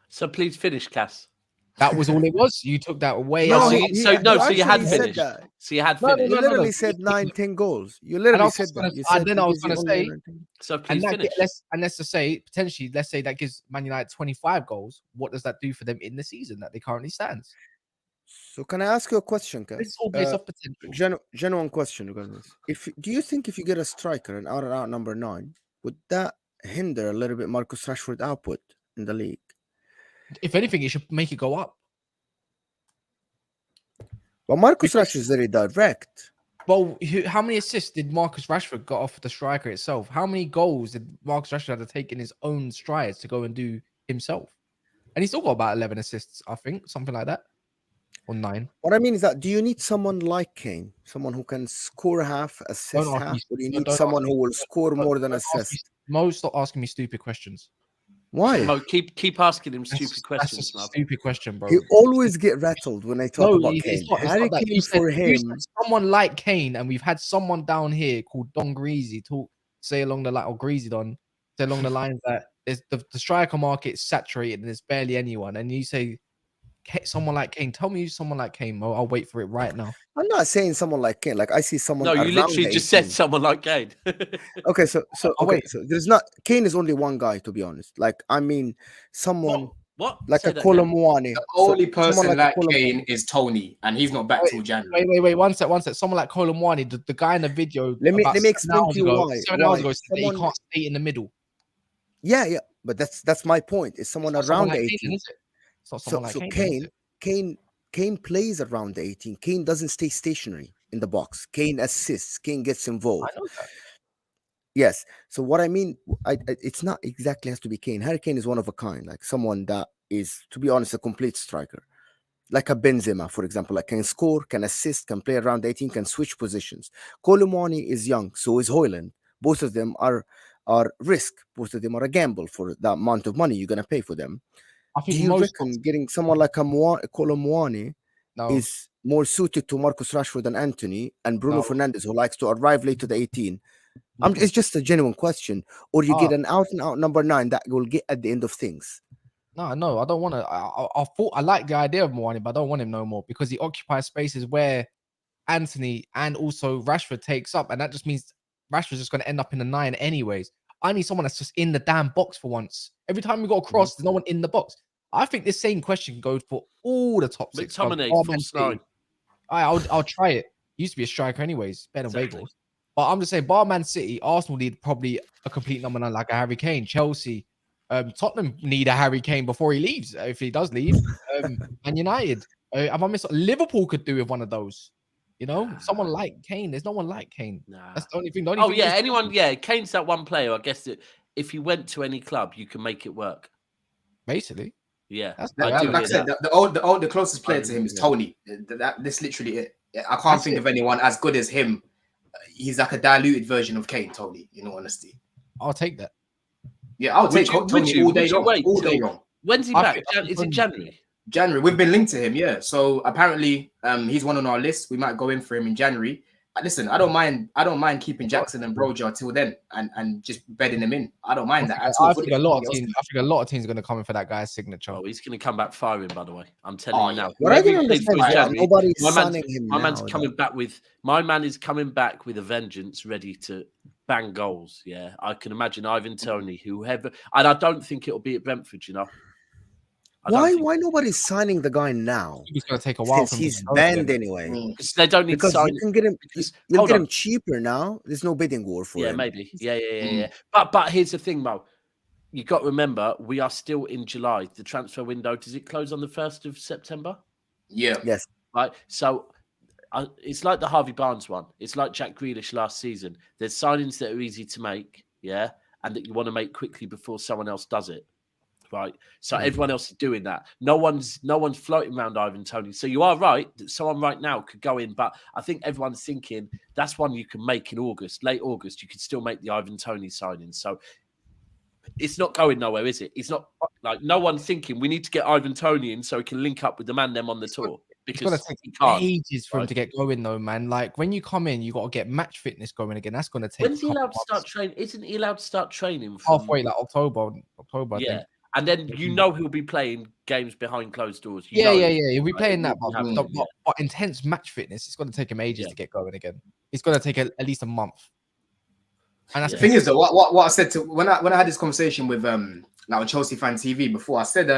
So please finish, Cass. That was all it was. You took that away. No, so you you had said finished. that. So you had finished. You literally said 9-10 goals. You literally said that. You said then I was going to say, so please finish. And let's just say, potentially, let's say that gives Man United 25 goals. What does that do for them in the season that they currently stands? So can I ask you a question, Cass? It's all based off potential. Genuine question regarding this. Do you think if you get a striker, an out-and-out number 9, would that hinder a little bit Marcus Rashford's output in the league? If anything, it should make it go up. But Marcus Rashford is very direct. Well, how many assists did Marcus Rashford got off the striker itself? How many goals did Marcus Rashford have to take in his own strides to go and do himself? And he's still got about 11 assists, I think, something like that. Or 9. What I mean is that, do you need someone like Kane? Someone who can score half, assist half? Or do you need someone who will score more than assist? Stop asking me stupid questions. Why? Mo, keep asking him stupid questions. That's a stupid question, bro. He always get rattled when I talk about Kane. Harry Kane for him. Someone like Kane, and we've had someone down here called Don Greasy say along the line, or Greasy Don, say along the lines that the striker market is saturated and there's barely anyone. And you say someone like Kane. Tell me someone like Kane, Mo. I'll wait for it right now. I'm not saying someone like Kane. Like I see someone. No, you literally just said someone like Kane. Okay, so there's not. Kane is only one guy, to be honest. Like I mean, someone what? Like a Colomwani. The only person like Kane is Tony, and he's not back till January. Wait, one sec. Someone like Colomwani, the guy in the video. Let me explain to you why. 7 hours ago, said he can't stay in the middle. Yeah, but that's my point. It's someone around 18. So Kane plays around the 18. Kane doesn't stay stationary in the box. Kane assists. Kane gets involved. I know that. Yes. So what I mean, it's not exactly has to be Kane. Harry Kane is one of a kind, like someone that is, to be honest, a complete striker. Like a Benzema, for example, like can score, can assist, can play around 18, can switch positions. Colomwani is young, so is Hojlund. Both of them are risk. Both of them are a gamble for the amount of money you're going to pay for them. I think Do you reckon getting someone like a Colomwani is more suited to Marcus Rashford than Anthony and Bruno Fernandes, who likes to arrive late to the 18? It's just a genuine question. Or you get an out-and-out number 9 that will get at the end of things. No, I don't want to. I like the idea of Mwani, but I don't want him no more because he occupies spaces where Anthony and also Rashford takes up. And that just means Rashford's just going to end up in the 9 anyways. I need someone that's just in the damn box for once. Every time we go across, there's no one in the box. I think this same question goes for all the top 6. McTominay, false 9. I'll try it. He used to be a striker anyways, better than Exactly. Weghorst. But I'm just saying, bar Man City, Arsenal need probably a complete number 9 like a Harry Kane. Chelsea, Tottenham need a Harry Kane before he leaves, if he does leave. And United, have I missed? Liverpool could do with one of those. You know, someone like Kane. There's no one like Kane. Nah. That's the only thing. The only Oh thing yeah, is- anyone? Yeah, Kane's that one player. I guess that if he went to any club, you can make it work. basically. Yeah, That's I do Like I hear said, that. the closest player to him is Yeah. Tony. This literally it. I can't That's think it. of anyone as good as him. He's like a diluted version of Kane, Tony. In all honesty, I'll take that. yeah, I'll take Tony all day long. wait All day till- long. When's he I back? think- Is it January? January. We've been linked to him, yeah. So apparently, he's one on our list. We might go in for him in January. Listen, I don't mind keeping Jackson and Broja till then, and just bedding him in. I don't mind that at all. I think a lot of teams are going to come in for that guy's signature. Oh, he's going to come back firing. By the way, I'm telling you now. What I Whoever don't he plays understand for is why January, nobody's my man's- signing him My now. man's coming back with. My man is coming back with a vengeance, ready to bang goals. Yeah, I can imagine Ivan Toney, whoever, and I don't think it'll be at Brentford. You know, Why nobody's signing the guy now? It's going to take a while. Since he's banned anyway. Because they don't need Because to sign. you can get him, because- you'll hold get on. him cheaper now. There's no bidding war for Yeah, him. maybe. Yeah. But here's the thing, Mo. You got to remember, we are still in July. The transfer window, does it close on the 1st of September? Yeah. Yes. Right. So it's like the Harvey Barnes one. It's like Jack Grealish last season. There's signings that are easy to make, yeah, and that you want to make quickly before someone else does it. Right. So everyone else is doing that. No one's floating around Ivan Toney. So you are right that someone right now could go in, but I think everyone's thinking that's one you can make in August, late August. You could still make the Ivan Toney signing. So it's not going nowhere, is it? It's not like no one's thinking we need to get Ivan Toney in so he can link up with the man them on the tour. It's going Because to he take can't. ages for him right? to get going, though, man. Like when you come in, you got to get match fitness going again. That's going to take. When's he allowed to start training? Isn't he allowed to start training from halfway, like October? I Yeah. think. And then you know he'll be playing games behind closed doors. You Yeah. know He'll be right? playing It that, will but, be happening, but intense match fitness. It's going to take him ages Yeah. to get going again. It's going to take at least a month. And that's The thing is, though, what I said to when I had this conversation with like on Chelsea Fan TV before, I said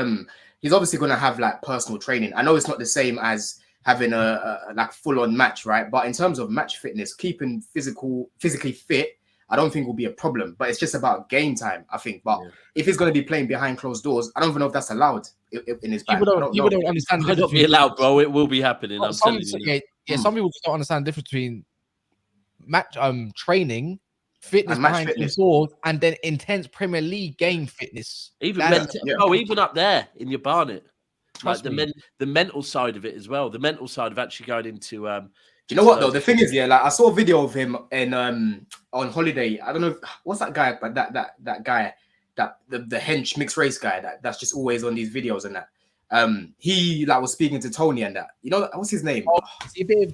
he's obviously going to have like personal training. I know it's not the same as having a like full on match, right? But in terms of match fitness, keeping physically fit, I don't think will be a problem. But it's just about game time, I think. But if he's going to be playing behind closed doors, I don't even know if that's allowed in his bag. people don't understand. It the might not difference be allowed, bro. It will be happening. I'm some, telling you. some people just don't understand the difference between match training, fitness And match behind fitness. closed doors, and then intense Premier League game fitness. Even even up there in your Barnet. Like the mental side of it as well. The mental side of actually going into Do you know what though? The thing is, yeah, like I saw a video of him in on holiday. I don't know what's that guy, but that guy, that the hench mixed race guy that's just always on these videos and that. He like was speaking to Tony and that. You know what's his name?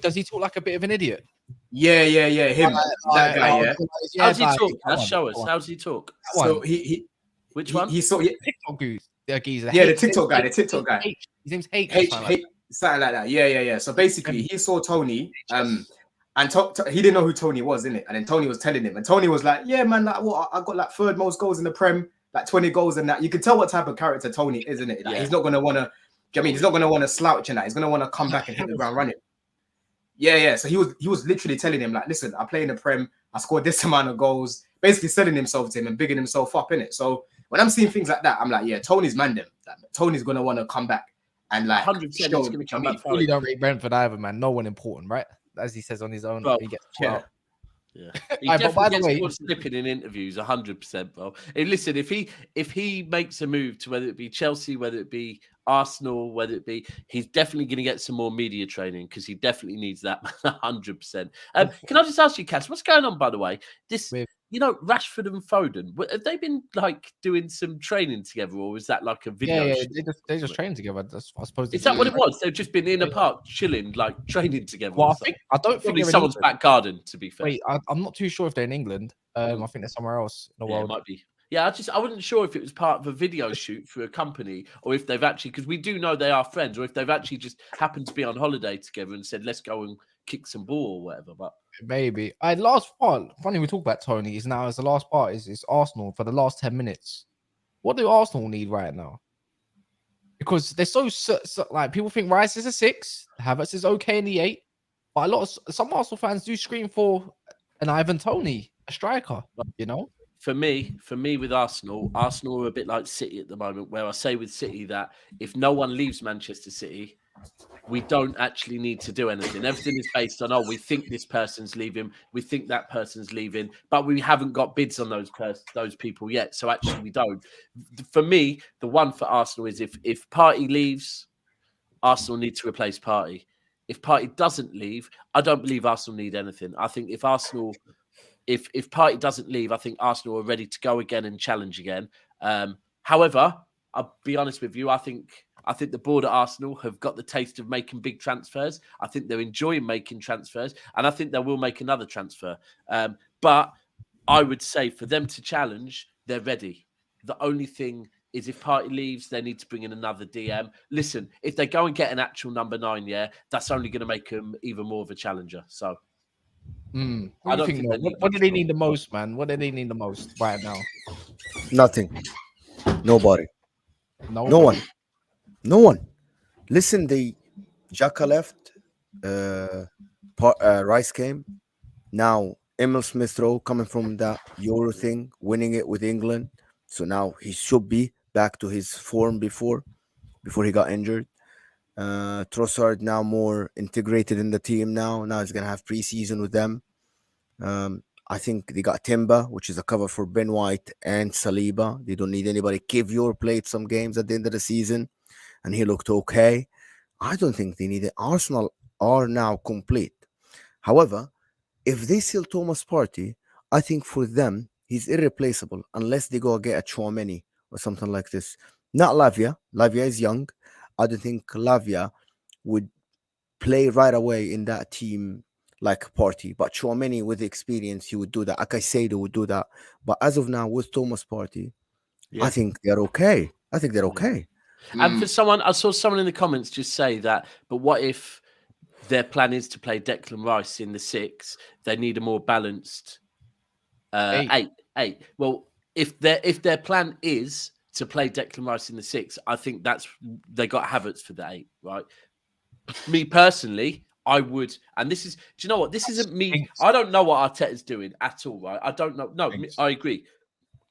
Does he talk like a bit of an idiot? Yeah, him, that guy. Yeah. How's he talk? Let's show us. How's he talk? So he which one? He saw TikTok geezer. Yeah, the TikTok guy. His name's H. Something like that. Yeah. So basically, he saw Tony, and he didn't know who Tony was, innit? And then Tony was telling him, and Tony was like, "Yeah, man, like what? I got like third most goals in the Prem, like 20 goals and that." You can tell what type of character Tony is, isn't it? Like, he's not gonna want to. I mean, he's not gonna want to slouch and that. He's gonna want to come back and hit the ground running. Yeah. So he was literally telling him like, "Listen, I play in the Prem. I scored this amount of goals." Basically, selling himself to him and bigging himself up in it. So when I'm seeing things like that, I'm like, yeah, Tony's man them. Like, Tony's gonna want to come back and like 100% he's going to come back. Really don't rate Brentford either, man. No one important, right? As he says on his own, he gets out. Yeah, he Right, but by definitely the way, gets slipping in interviews, 100%, bro. And listen, if he makes a move to whether it be Chelsea, whether it be Arsenal, whether it be, he's definitely going to get some more media training because he definitely needs that, 100%. Can I just ask you, Cass, what's going on, by the way? Rashford and Foden, have they been like doing some training together, or is that like a video? Yeah, they just train together. I suppose. Is that what it was? They've just been in a park chilling, like training together. Well, I don't think probably they're someone's back garden. To be fair, wait, I'm not too sure if they're in England. I think they're somewhere else in the world. It might be. Yeah, I wasn't sure if it was part of a video shoot for a company or if they've actually, because we do know they are friends, or if they've actually just happened to be on holiday together and said, let's go and kick some ball or whatever. But maybe. Last part, funny we talk about Tony, is now as the last part is Arsenal for the last 10 minutes. What do Arsenal need right now? Because they're so like people think Rice is a 6, Havertz is okay in the 8. But some Arsenal fans do scream for an Ivan Toney, a striker. You know, For me with Arsenal are a bit like City at the moment, where I say with City that if no one leaves Manchester City, we don't actually need to do anything. Everything is based on, we think this person's leaving, we think that person's leaving, but we haven't got bids on those people yet. So actually we don't. For me, the one for Arsenal is if Partey leaves, Arsenal need to replace Partey. If Partey doesn't leave, I don't believe Arsenal need anything. I think if Partey doesn't leave, I think Arsenal are ready to go again and challenge again. However, I'll be honest with you, I think the board at Arsenal have got the taste of making big transfers. I think they're enjoying making transfers, and I think they will make another transfer. But I would say for them to challenge, they're ready. The only thing is if Partey leaves, they need to bring in another DM. Listen, if they go and get an actual number 9, that's only going to make them even more of a challenger. So what do they need the most, man? What do they need the most right now? Nothing. Nobody. No one. Listen, the Xhaka left. Rice came. Now Emil Smith Rowe coming from that Euro thing, winning it with England. So now he should be back to his form before he got injured. Trossard now more integrated in the team now. Now he's gonna have preseason with them. I think they got Timber, which is a cover for Ben White and Saliba. They don't need anybody. Kivior played some games at the end of the season, and he looked okay. I don't think they need it. Arsenal are now complete. However, if they sell Thomas Partey, I think for them, he's irreplaceable unless they go get a Chouameni or something like this. Not Lavia. Lavia is young. I don't think Lavia would play right away in that team like Partey. But Chouameni with the experience, he would do that. Caicedo would do that. But as of now, with Thomas Partey, I think they're okay. And for someone, I saw someone in the comments just say that, but what if their plan is to play Declan Rice in the 6? They need a more balanced 8. Well, if their plan is to play Declan Rice in the 6, I think they got Havertz for the 8, right? Me personally, I would, and this is, do you know what? This isn't me. I don't know what Arteta's doing at all, right? I don't know. No, I agree.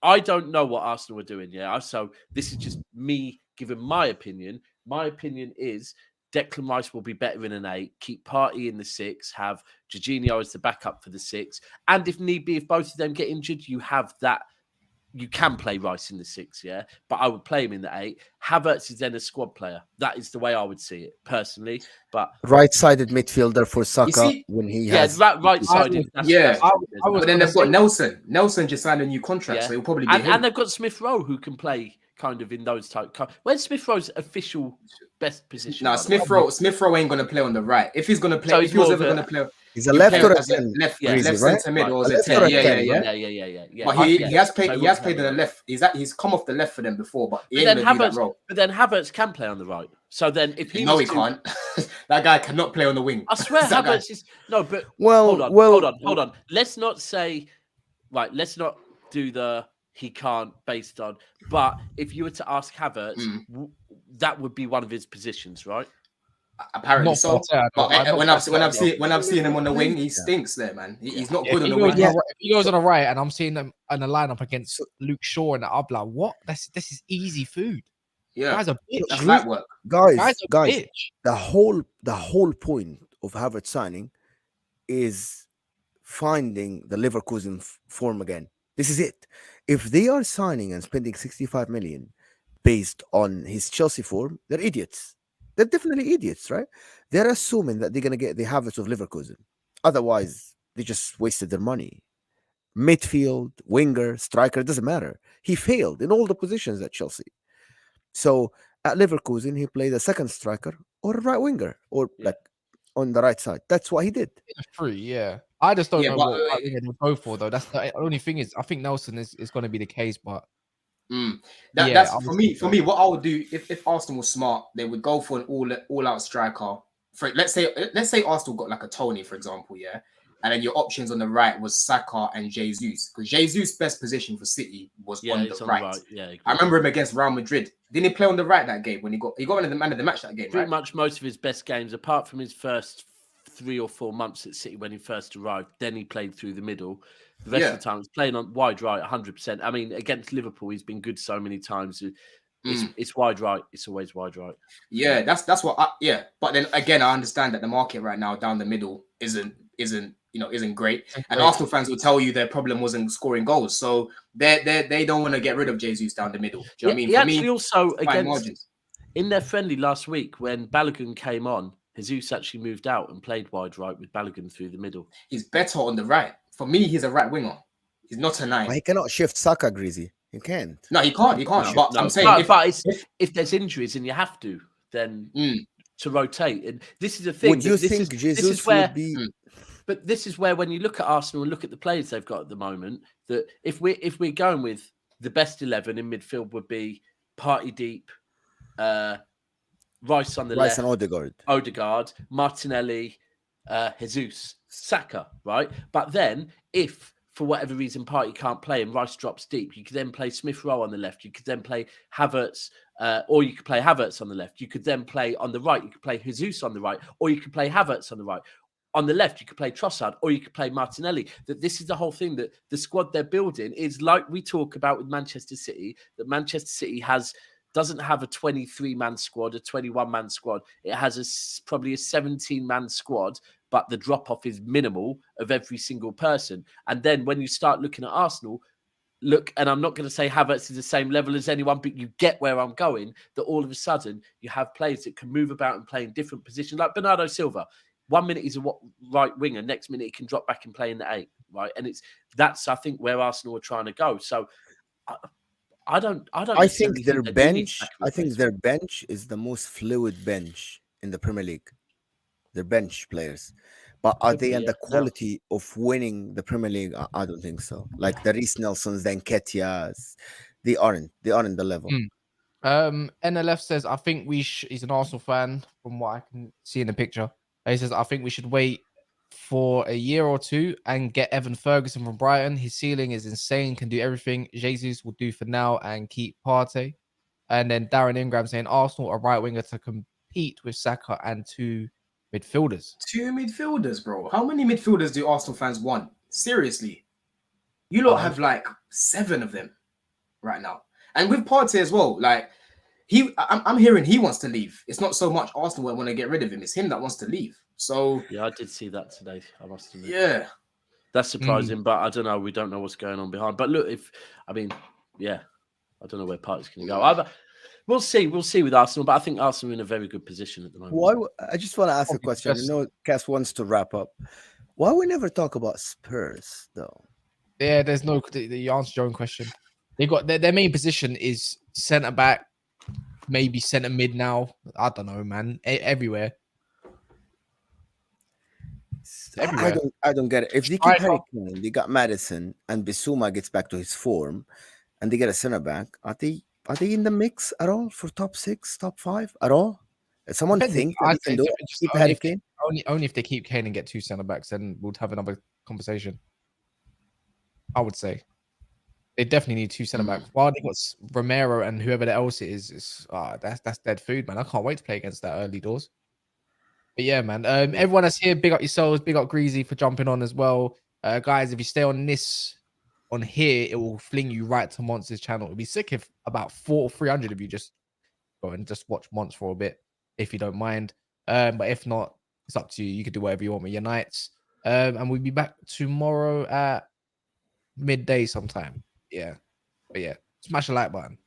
I don't know what Arsenal are doing. Yeah, so this is just me giving my opinion. My opinion is Declan Rice will be better in an 8. Keep Partey in the 6. Have Jorginho as the backup for the 6. And if need be, if both of them get injured, you have that. You can play Rice in the 6, yeah, but I would play him in the 8. Havertz is then a squad player. That is the way I would see it personally. But right-sided midfielder for Saka when he has right-sided. But then they've got Nelson. Nelson just signed a new contract, so he'll probably be and they've got Smith Rowe who can play kind of in those type. Where's Smith Rowe's official best position? No, Smith Rowe ain't going to play on the right. If he's going to play, so if he was ever going to play. He's a left or a left centre mid or a 10. Yeah. But he has played on the left. He's come off the left for them before, but he ain't gonna do that role. But then Havertz can play on the right. So then if he he can't. That guy cannot play on the wing. I swear Havertz is but hold on. Let's not say let's not do the he can't based on. But if you were to ask Havertz, that would be one of his positions, right? Apparently so. But when I've seen him on the wing, he stinks there, man. He's not good on the wing. If he goes on the right, and I'm seeing him in a lineup against Luke Shaw, and I'm like, what? This is easy food. Yeah, guy's a bitch. That's light work, guys. The whole point of Havertz signing is finding the Leverkusen form again. This is it. If they are signing and spending 65 million based on his Chelsea form, they're idiots. They're definitely idiots, right? They're assuming that they're going to get the Havertz of Leverkusen. Otherwise, they just wasted their money. Midfield, winger, striker, it doesn't matter. He failed in all the positions at Chelsea. So at Leverkusen, he played a second striker or a right winger or like on the right side. That's what he did. I just don't know what right winger they'll go for, though. That's the only thing is, I think Nelson is going to be the case, but that's for me. For me, what I would do if Arsenal was smart, they would go for an all-out striker. For let's say Arsenal got like a Tony, for example, and then your options on the right was Saka and Jesus, because Jesus' best position for City was on the right. I remember him against Real Madrid. Didn't he play on the right that game when he got man of the match that game? Pretty much most of his best games, apart from his first 3 or 4 months at City when he first arrived. Then he played through the middle. The rest of the time, he's playing on wide right, 100%. I mean, against Liverpool, he's been good so many times. It's wide right. It's always wide right. Yeah, that's what. But then again, I understand that the market right now down the middle isn't great. And Arsenal fans will tell you their problem wasn't scoring goals, so they don't want to get rid of Jesus down the middle. Do you know what I mean? He For actually me, also fine margins. in their friendly last week when Balogun came on, Jesus actually moved out and played wide right with Balogun through the middle. He's better on the right. For me, he's a right winger. He's not a 9. He cannot shift Saka, Greasy. He can't. No, he can't. He can't. No, But No, I'm saying, if there's injuries and you have to, then to rotate. And this is a thing. Would you think Jesus would be? But this is where, when you look at Arsenal and look at the players they've got at the moment, that if we're going with the best 11 in midfield would be Partey deep, Rice on the Rice left, and Odegaard, Martinelli, Jesus, Saka, right? But then if for whatever reason Partey can't play and Rice drops deep, you could then play Smith Rowe on the left. You could then play Havertz, or you could play Havertz on the left. You could then play on the right. You could play Jesus on the right, or you could play Havertz on the right. On the left, you could play Trossard, or you could play Martinelli. That this is the whole thing, that the squad they're building is like we talk about with Manchester City, that Manchester City doesn't have a 23-man squad, a 21-man squad. It has probably a 17-man squad, but the drop-off is minimal of every single person. And then when you start looking at Arsenal, and I'm not going to say Havertz is the same level as anyone, but you get where I'm going, that all of a sudden you have players that can move about and play in different positions, like Bernardo Silva. 1 minute he's a right winger, next minute he can drop back and play in the 8, right? And that's I think where Arsenal are trying to go. So I think their bench. I think their bench is the most fluid bench in the Premier League. Their bench players, but are they in the quality of winning the Premier League? I don't think so. Like the Reece Nelsons, the Nketiahs, they aren't. They aren't the level. NLF says, I think he's an Arsenal fan from what I can see in the picture. He says, I think we should wait for a year or two and get Evan Ferguson from Brighton. His ceiling is insane, can do everything Jesus will do for now, and keep Partey. And then Darren Ingram saying, Arsenal, a right winger to compete with Saka and 2 midfielders. 2 midfielders, bro. How many midfielders do Arsenal fans want? Seriously. You lot have like 7 of them right now. And with Partey as well, like, I'm hearing he wants to leave. It's not so much Arsenal that want to get rid of him. It's him that wants to leave. So yeah, I did see that today. I must admit. Yeah, that's surprising, but I don't know. We don't know what's going on behind. But look, I don't know where Partey's going to go. We'll see. We'll see with Arsenal, but I think Arsenal are in a very good position at the moment. I just want to ask a question. I know Cass wants to wrap up. Why we never talk about Spurs though? Yeah, there's no. You answered your own question. They got their main position is centre back. Maybe centre mid now. I don't know, man. Everywhere. I don't get it. If they keep Harry Kane, they got Madison, and Bissouma gets back to his form, and they get a centre back. Are they in the mix at all for top 6, top 5 at all? Someone think that they can do it? Keep Harry Kane? Only if they keep Kane and get 2 centre backs, then we'll have another conversation. I would say. They definitely need 2 centre backs. While they got Romero and whoever else it is that's dead food, man. I can't wait to play against that early doors. But yeah, man. Everyone that's here, big up yourselves, big up Greasy for jumping on as well. Guys, if you stay on here, it will fling you right to Monster's channel. It'll be sick if about 300 of you just go and just watch Monster for a bit, if you don't mind. But if not, it's up to you. You can do whatever you want with your nights. And we'll be back tomorrow at midday sometime. Yeah. But yeah, smash the like button.